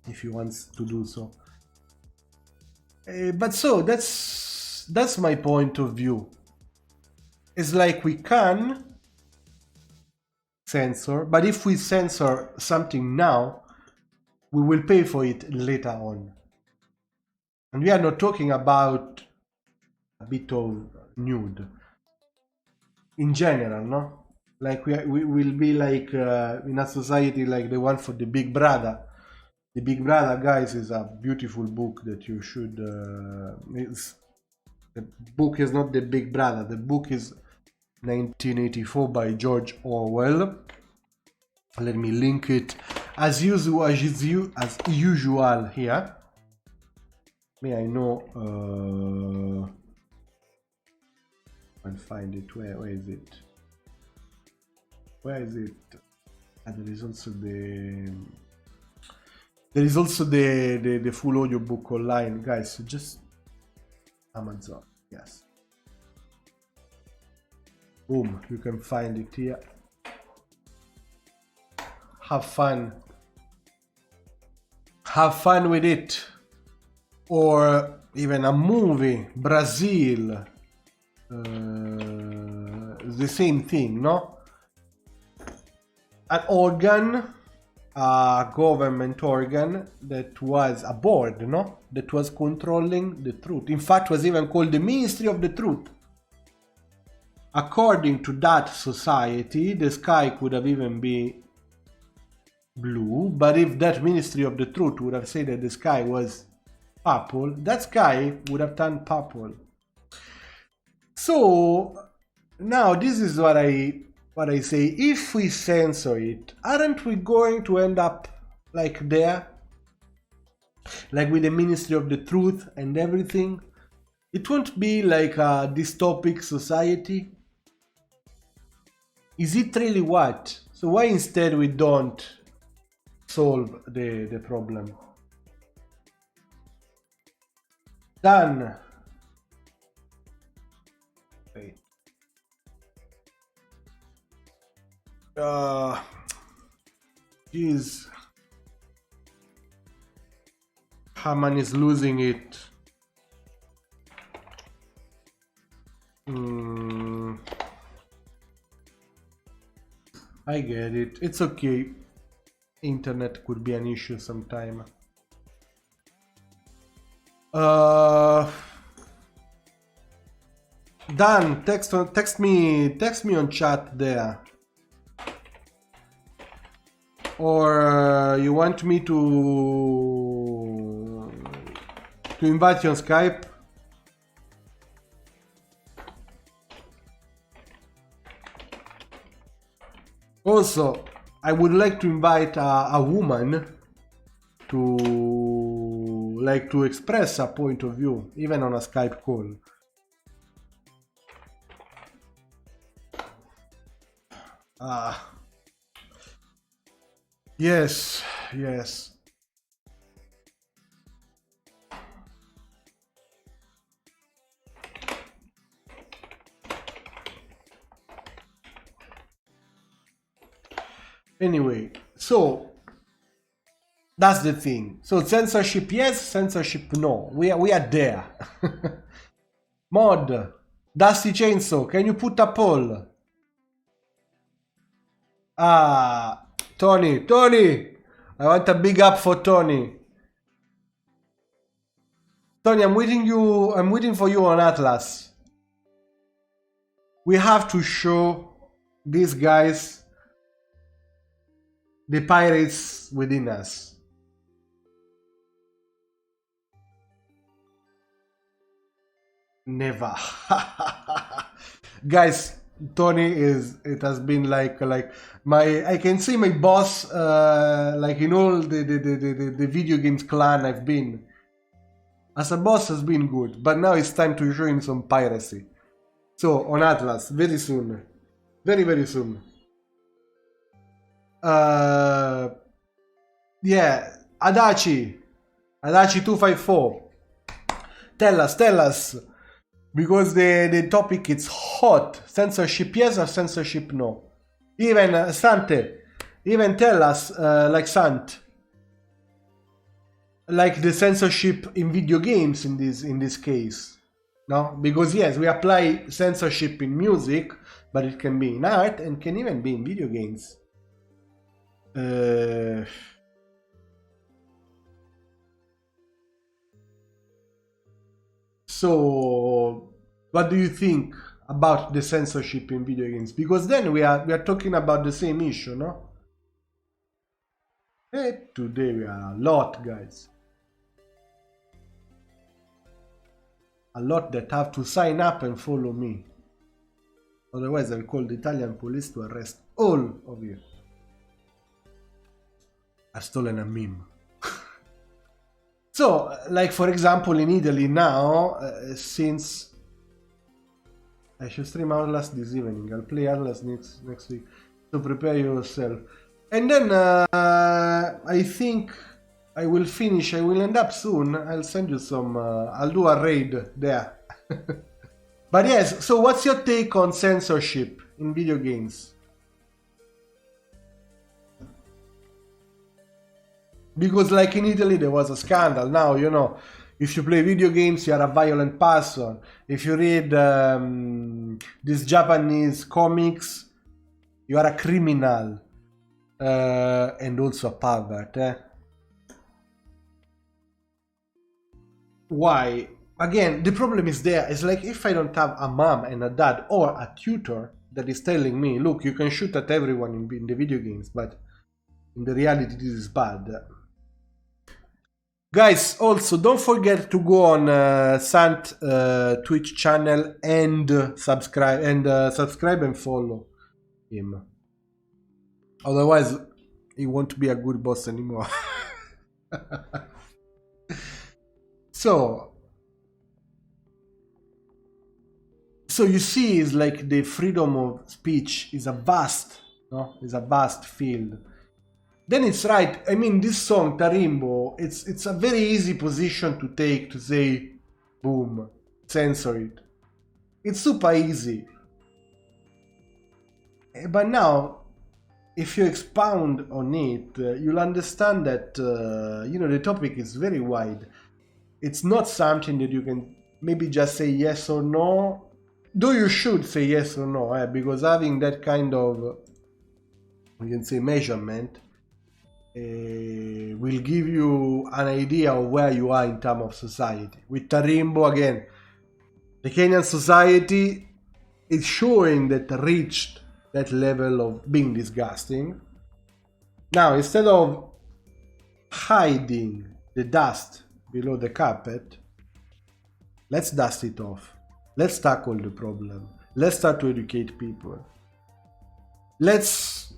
if you want to do so. But so that's my point of view. It's like we can censor, but if we censor something now, we will pay for it later on. And we are not talking about a bit of nude. In general, no? Like we will be like in a society like the one for the Big Brother. The Big Brother, guys, is a beautiful book that you should... the book is not the Big Brother. The book is 1984 by George Orwell. Let me link it as usual here. May I know I'll find it. Where is it? Where is it? And there is also the full audio book online, guys. So just Amazon, yes. Boom, you can find it here. Have fun with it. Or even a movie, Brazil, the same thing, no? An organ, a government organ that was a board, no? That was controlling the truth. In fact, was even called the Ministry of the Truth. According to that society, the sky could have even been blue, but if that Ministry of the Truth would have said that the sky was purple, that sky would have turned purple. So now this is what I say. If we censor it, aren't we going to end up like there, like with the Ministry of the Truth and everything? It won't be like a dystopic society. Is it really what? So why instead we don't solve the problem? Done. Wait. Jeez. Haman is losing it. I get it. It's okay. Internet could be an issue sometime. Dan, text me on chat there. Or you want me to invite you on Skype? Also, I would like to invite a woman to express a point of view, even on a Skype call. Yes. Anyway, so that's the thing. So censorship yes, censorship no. We are there. Mod, Dusty Chainsaw, can you put a poll? Tony, I want a big up for Tony. Tony, I'm waiting for you on Atlas. We have to show these guys the pirates within us. Never. Guys, Tony it has been like I can say my boss, like in all the video games clan I've been, as a boss has been good, but now it's time to show him some piracy. So on Atlas, very soon, very soon. Yeah, Adachi 254. Tell us, because the topic is hot. Censorship yes or censorship no? Even Sante, even tell us, like Sant, like the censorship in video games in this case, no? Because yes, we apply censorship in music, but it can be in art and can even be in video games. So, what do you think about the censorship in video games? Because then we are talking about the same issue, no? Hey, today we are a lot, guys. A lot that have to sign up and follow me. Otherwise, I'll call the Italian police to arrest all of you. I've stolen a meme. So, like for example, in Italy now, since I should stream Outlast this evening, I'll play Outlast next week. So prepare yourself. And then I think I will finish. I will end up soon. I'll send you some. I'll do a raid there. But yes. So, what's your take on censorship in video games? Because like in Italy there was a scandal. Now, you know, if you play video games, you are a violent person. If you read these Japanese comics, you are a criminal. And also a pervert. Why? Again, the problem is there. It's like if I don't have a mom and a dad or a tutor that is telling me, look, you can shoot at everyone in the video games, but in the reality this is bad. Guys, also don't forget to go on Sant Twitch channel and subscribe and follow him. Otherwise, he won't be a good boss anymore. So you see, it's like the freedom of speech is a vast, is a vast field. Then it's right. I mean, this song Tarimbo, it's a very easy position to take to say, boom, censor it. It's super easy. But now, if you expound on it, you'll understand that you know, the topic is very wide. It's not something that you can maybe just say yes or no. Though you should say yes or no, because having that kind of, you can say, measurement will give you an idea of where you are in terms of society. With Tarimbo, again, the Kenyan society is showing that reached that level of being disgusting. Now, instead of hiding the dust below the carpet, let's dust it off. Let's tackle the problem. Let's start to educate people. Let's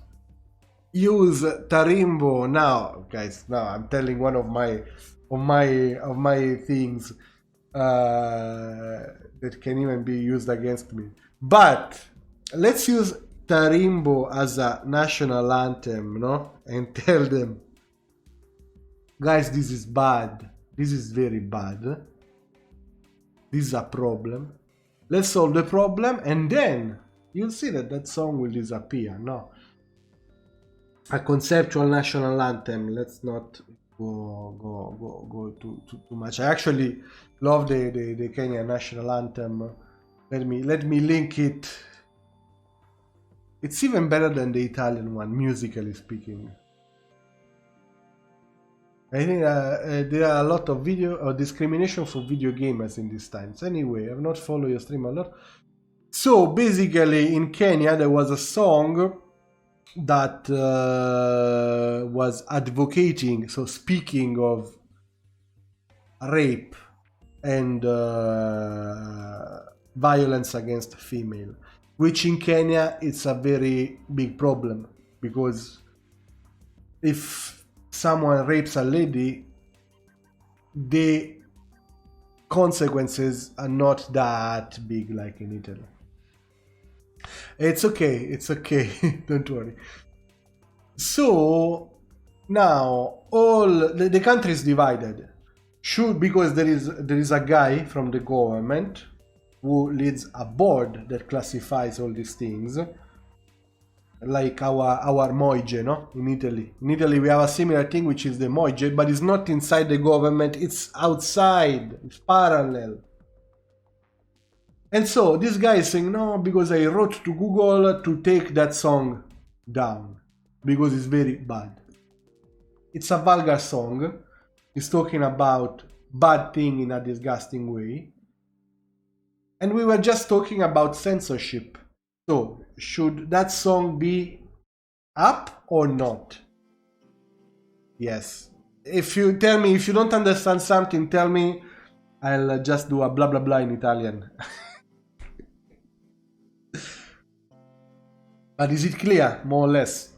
use Tarimbo now, guys. Now I'm telling one of my things that can even be used against me. But let's use Tarimbo as a national anthem, and tell them, guys, this is bad. This is very bad. This is a problem. Let's solve the problem, and then you'll see that song will disappear. No, a conceptual national anthem. Let's not go too much. I actually love the Kenyan national anthem. Let me link it. It's even better than the Italian one, musically speaking. I think there are a lot of discrimination for video gamers in these times. Anyway, I've not followed your stream a lot. So basically, in Kenya, there was a song that was advocating, so speaking of rape and violence against female. which in Kenya it's a very big problem, because if someone rapes a lady, the consequences are not that big like in Italy. It's okay, don't worry. So now all the country is divided. Because there is a guy from the government who leads a board that classifies all these things, like our Moige, no? In Italy. In Italy we have a similar thing, which is the Moige, but it's not inside the government, it's outside, it's parallel. And so this guy is saying, no, because I wrote to Google to take that song down, because it's very bad. It's a vulgar song. It's talking about bad thing in a disgusting way. And we were just talking about censorship. So, should that song be up or not? Yes. If you tell me, if you don't understand something, tell me. I'll just do a blah blah blah in Italian. But is it clear, more or less?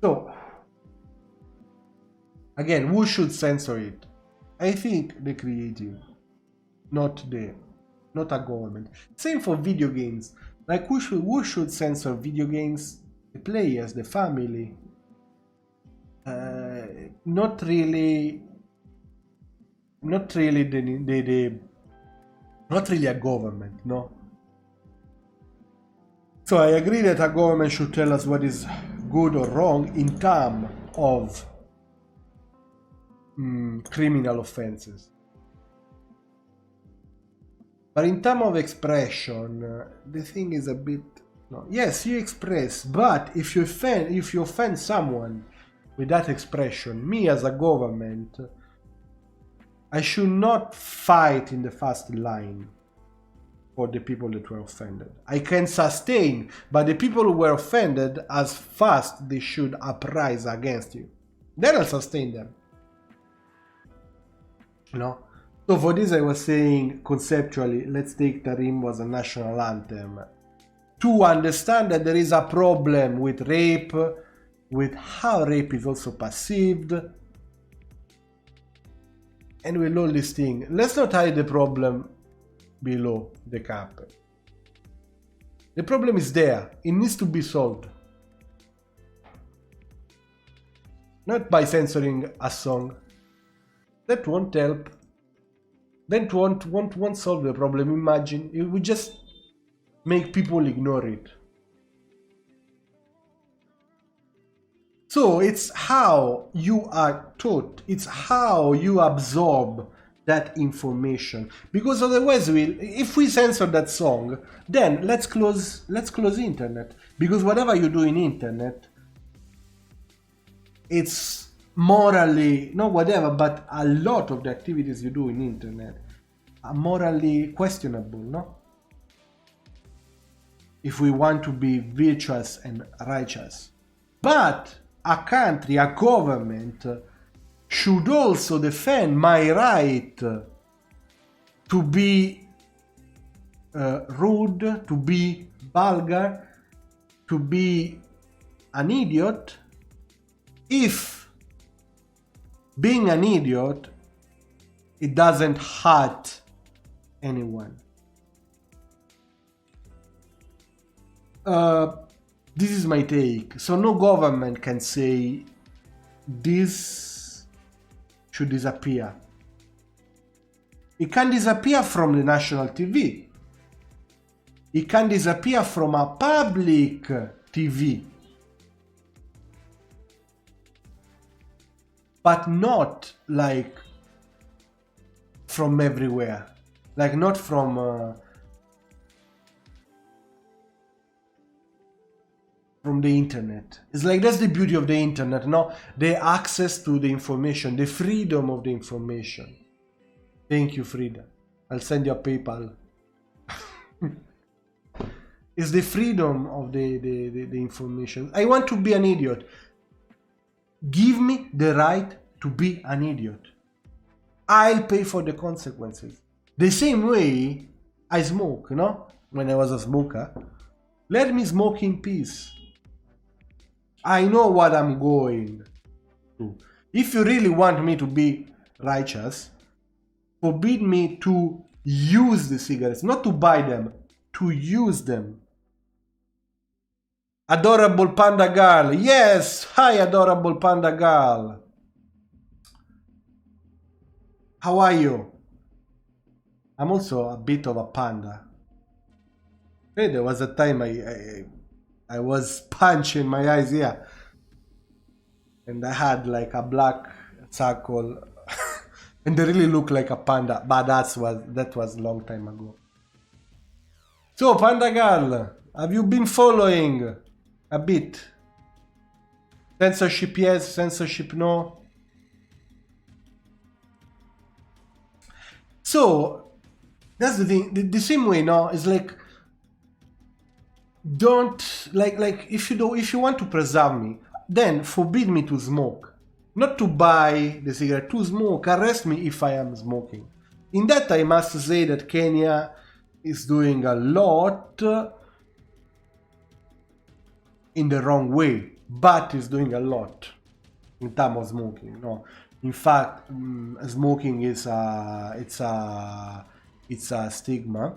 So, again, who should censor it? I think the creative, not a government. Same for video games. Like who should censor video games? The players, the family. Not really a government, no. So I agree that a government should tell us what is good or wrong in terms of criminal offenses. But in terms of expression, the thing is a bit... No. Yes, you express, but if you offend someone with that expression, me as a government, I should not fight in the first line for the people that were offended. I can sustain, but the people who were offended, as fast they should uprise against you. Then I'll sustain them. No? So for this I was saying, conceptually, let's take Tarimbo as a national anthem. To understand that there is a problem with rape, with how rape is also perceived, and with all these things. Let's not hide the problem below the carpet. The problem is there. It needs to be solved. Not by censoring a song. That won't help. That won't solve the problem. Imagine, it would just make people ignore it. So it's how you are taught. It's how you absorb that information. Because otherwise, if we censor that song, then let's close internet. Because whatever you do in internet, it's morally, not whatever, but a lot of the activities you do in internet are morally questionable, no? If we want to be virtuous and righteous. But a country, a government, should also defend my right to be rude, to be vulgar, to be an idiot, if being an idiot, it doesn't hurt anyone. This is my take. So no government can say this should disappear. It can disappear from the national TV. It can disappear from a public TV. But not like from everywhere. Like not from the internet. It's like that's the beauty of the internet, no? The access to the information, the freedom of the information. Thank you, Frida. I'll send you a PayPal. It's the freedom of the information. I want to be an idiot. Give me the right to be an idiot. I'll pay for the consequences. The same way I smoke, you know, when I was a smoker. Let me smoke in peace. I know what I'm going to. If you really want me to be righteous, forbid me to use the cigarettes, not to buy them, to use them. Adorable panda girl. Yes, hi adorable panda girl. How are you? I'm also a bit of a panda. Hey, there was a time I was punching my eyes here. And I had like a black circle. And they really look like a panda. But that was a long time ago. So, panda girl, have you been following a bit? Censorship yes, censorship no. So, that's the thing. The same way now is like, don't like if you want to preserve me, then forbid me to smoke, not to buy the cigarette, to smoke. Arrest me if I am smoking. In that, I must say that Kenya is doing a lot in the wrong way, but is doing a lot in terms of smoking. No, in fact, smoking is it's a stigma.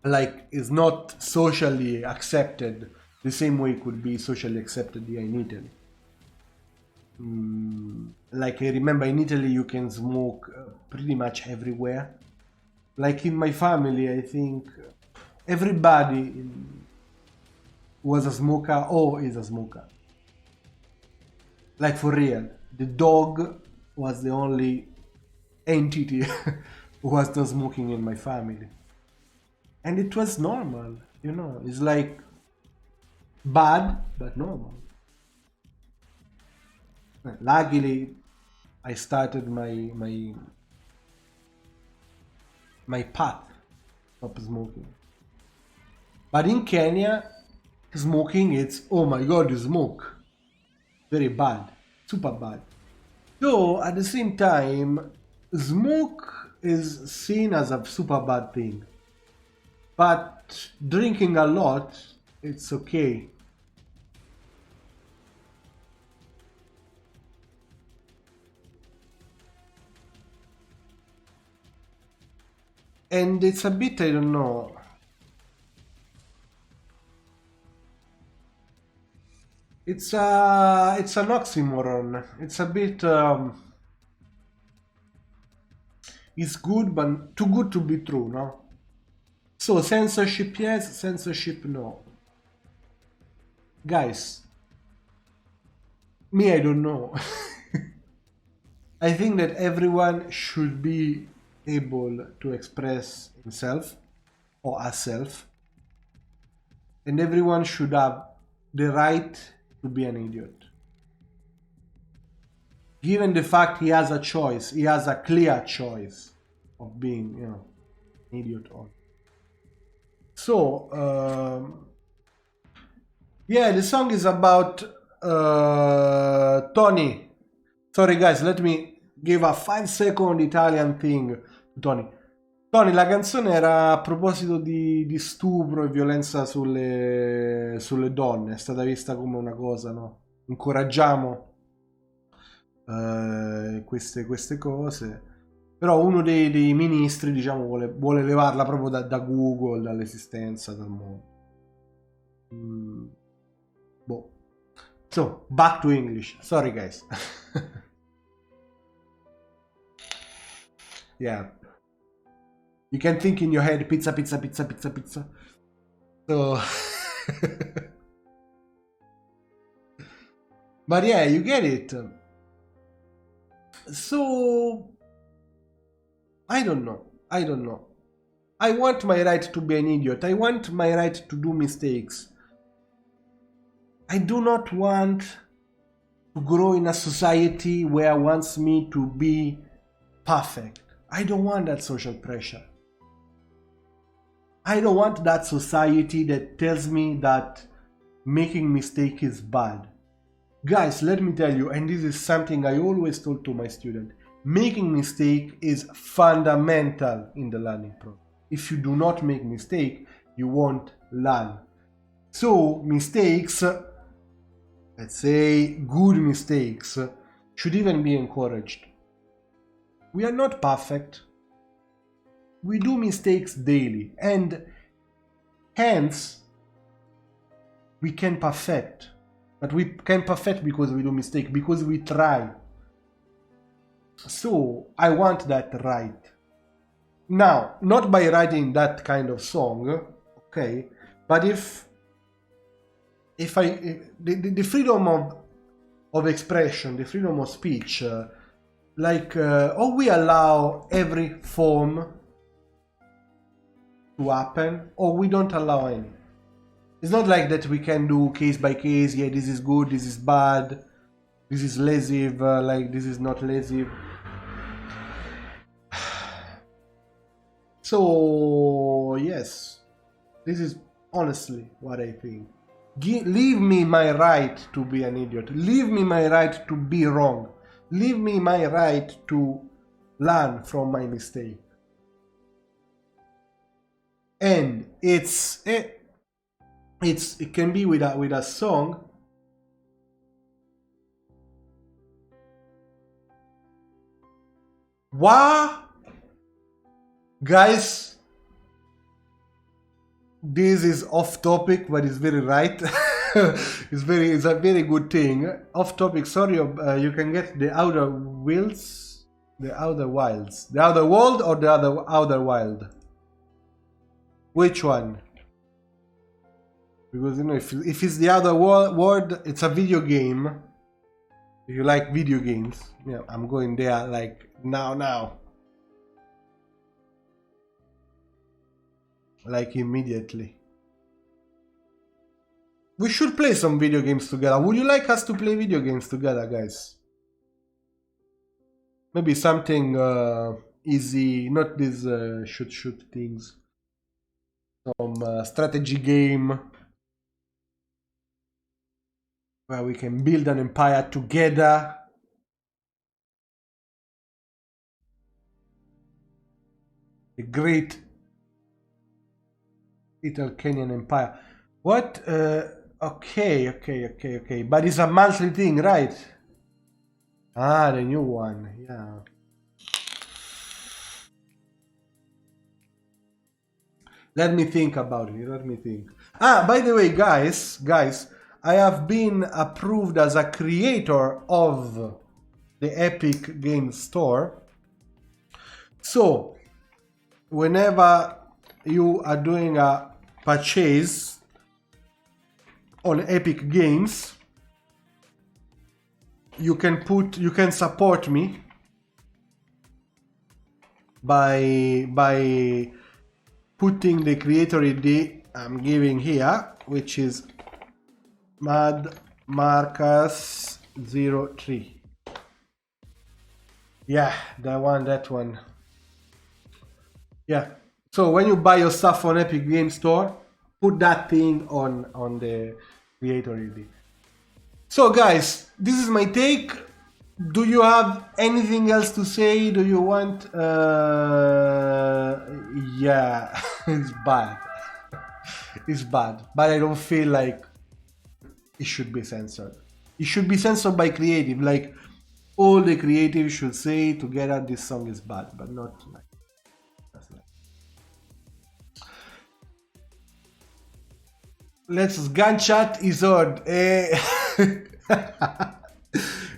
Like, is not socially accepted the same way it could be socially accepted here in Italy. Like, I remember in Italy you can smoke pretty much everywhere. Like in my family, I think everybody was a smoker or is a smoker. Like, for real. The dog was the only entity who was not smoking in my family. And it was normal, you know. It's like bad, but normal. Luckily, I started my path of smoking. But in Kenya, smoking, it's, oh my god, you smoke. Very bad, super bad. So at the same time, smoke is seen as a super bad thing. But drinking a lot, it's okay. And it's a bit, I don't know. It's an oxymoron. It's a bit it's good, but too good to be true, no? So, censorship yes, censorship no. Guys, me, I don't know. I think that everyone should be able to express himself or herself, and everyone should have the right to be an idiot. Given the fact he has a choice, he has a clear choice of being, you know, an idiot or. So, yeah, the song is about Tony. Sorry guys, let me give a 5-second Italian thing to Tony. Tony, la canzone era a proposito di stupro e violenza sulle donne. È stata vista come una cosa, no? Incoraggiamo queste cose. Però uno dei ministri, diciamo, vuole levarla proprio da Google, dall'esistenza, dal mondo. Boh. So, back to English. Sorry, guys. Yeah. You can think in your head, pizza, pizza, pizza, pizza, pizza. So... But yeah, you get it. So... I don't know. I want my right to be an idiot. I want my right to do mistakes. I do not want to grow in a society where wants me to be perfect. I don't want that social pressure. I don't want that society that tells me that making mistake is bad. Guys, let me tell you, and this is something I always told to my student, making mistake is fundamental in the learning process. If you do not make mistake, you won't learn. So mistakes, let's say good mistakes, should even be encouraged. We are not perfect. We do mistakes daily, and hence we can perfect. But we can perfect because we do mistake, because we try. So I want that right. Now, not by writing that kind of song, okay, but if the freedom of expression, the freedom of speech, or we allow every form to happen, or we don't allow any. It's not like that we can do case by case, yeah, this is good, this is bad, this is lesive, like this is not lesive. So, yes, this is honestly what I think. Leave me my right to be an idiot. Leave me my right to be wrong. Leave me my right to learn from my mistake. And it can be with a song. Wow, guys, this is off topic, but it's very right. it's a very good thing. Off topic. Sorry, you can get the outer wilds, the outer wilds, the outer world, or the outer wild. Which one? Because, you know, if it's the other world, it's a video game. If you like video games, yeah, I'm going there like now. Like immediately. We should play some video games together. Would you like us to play video games together, guys? Maybe something easy, not these shoot things. Some strategy game where we can build an empire together. The great little Kenyan empire. What? Okay. But it's a monthly thing, right? Ah, the new one. Yeah. Let me think about it. Let me think. Ah, by the way, guys, I have been approved as a creator of the Epic Games Store. So, whenever you are doing a purchase on Epic Games, you can support me by putting the creator ID I'm giving here, which is Mad Marcus 03. Yeah, that one. Yeah. So when you buy your stuff on Epic Games Store, put that thing on the creator ID. So guys, this is my take. Do you have anything else to say? Do you want yeah, it's bad. It's bad. But I don't feel like it should be censored. It should be censored by creative. Like all the creatives should say together this song is bad, but not like that's like. Let's gunshot is on.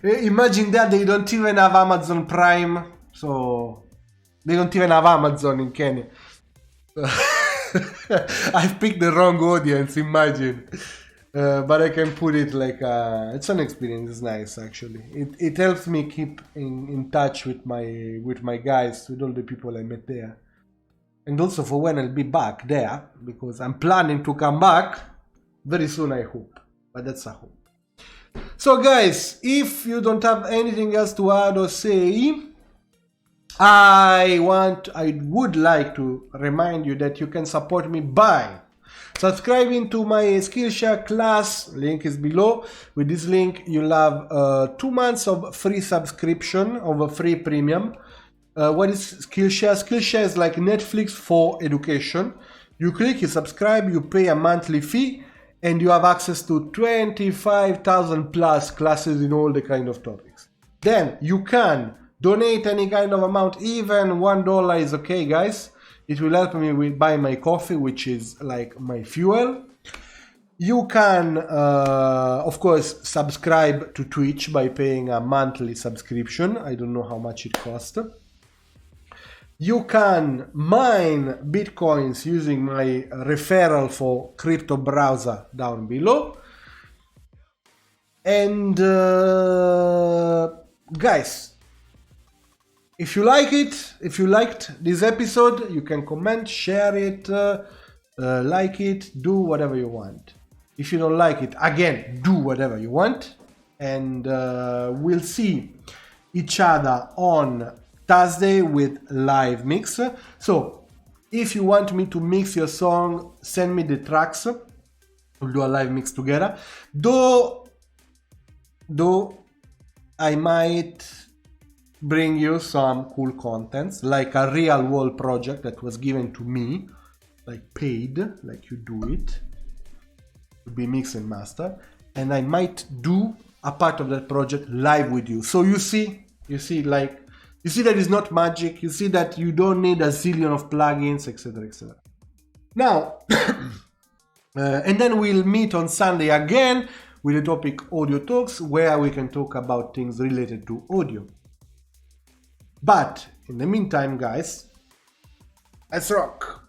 Imagine that they don't even have Amazon Prime, so they don't even have Amazon in Kenya. I've picked the wrong audience, imagine. But I can put it like it's an experience. It's nice actually. It helps me keep in touch with my guys, with all the people I met there, and also for when I'll be back there, because I'm planning to come back very soon, I hope. But that's a hope. So guys, if you don't have anything else to add or say, I would like to remind you that you can support me by Subscribing to my Skillshare class, link is below. With this link, you'll have 2 months of free subscription of a free premium. What is Skillshare? Skillshare is like Netflix for education. You click, you subscribe, you pay a monthly fee, and you have access to 25,000 plus classes in all the kind of topics. Then you can donate any kind of amount, even $1 is okay, guys. It will help me with buy my coffee, which is like my fuel. You can, of course, subscribe to Twitch by paying a monthly subscription. I don't know how much it costs. You can mine Bitcoins using my referral for crypto browser down below. And guys, if you like it, if you liked this episode, you can comment, share it, like it, do whatever you want. If you don't like it, again, do whatever you want. And we'll see each other on Thursday with live mix. So if you want me to mix your song, send me the tracks. We'll do a live mix together. Though I might bring you some cool contents, like a real world project that was given to me, like paid, like you do it, to be mixed and mastered, and I might do a part of that project live with you. So you see that it's not magic. You see that you don't need a zillion of plugins, etc., etc. Now, and then we'll meet on Sunday again with the topic Audio Talks, where we can talk about things related to audio. But in the meantime, guys, let's rock.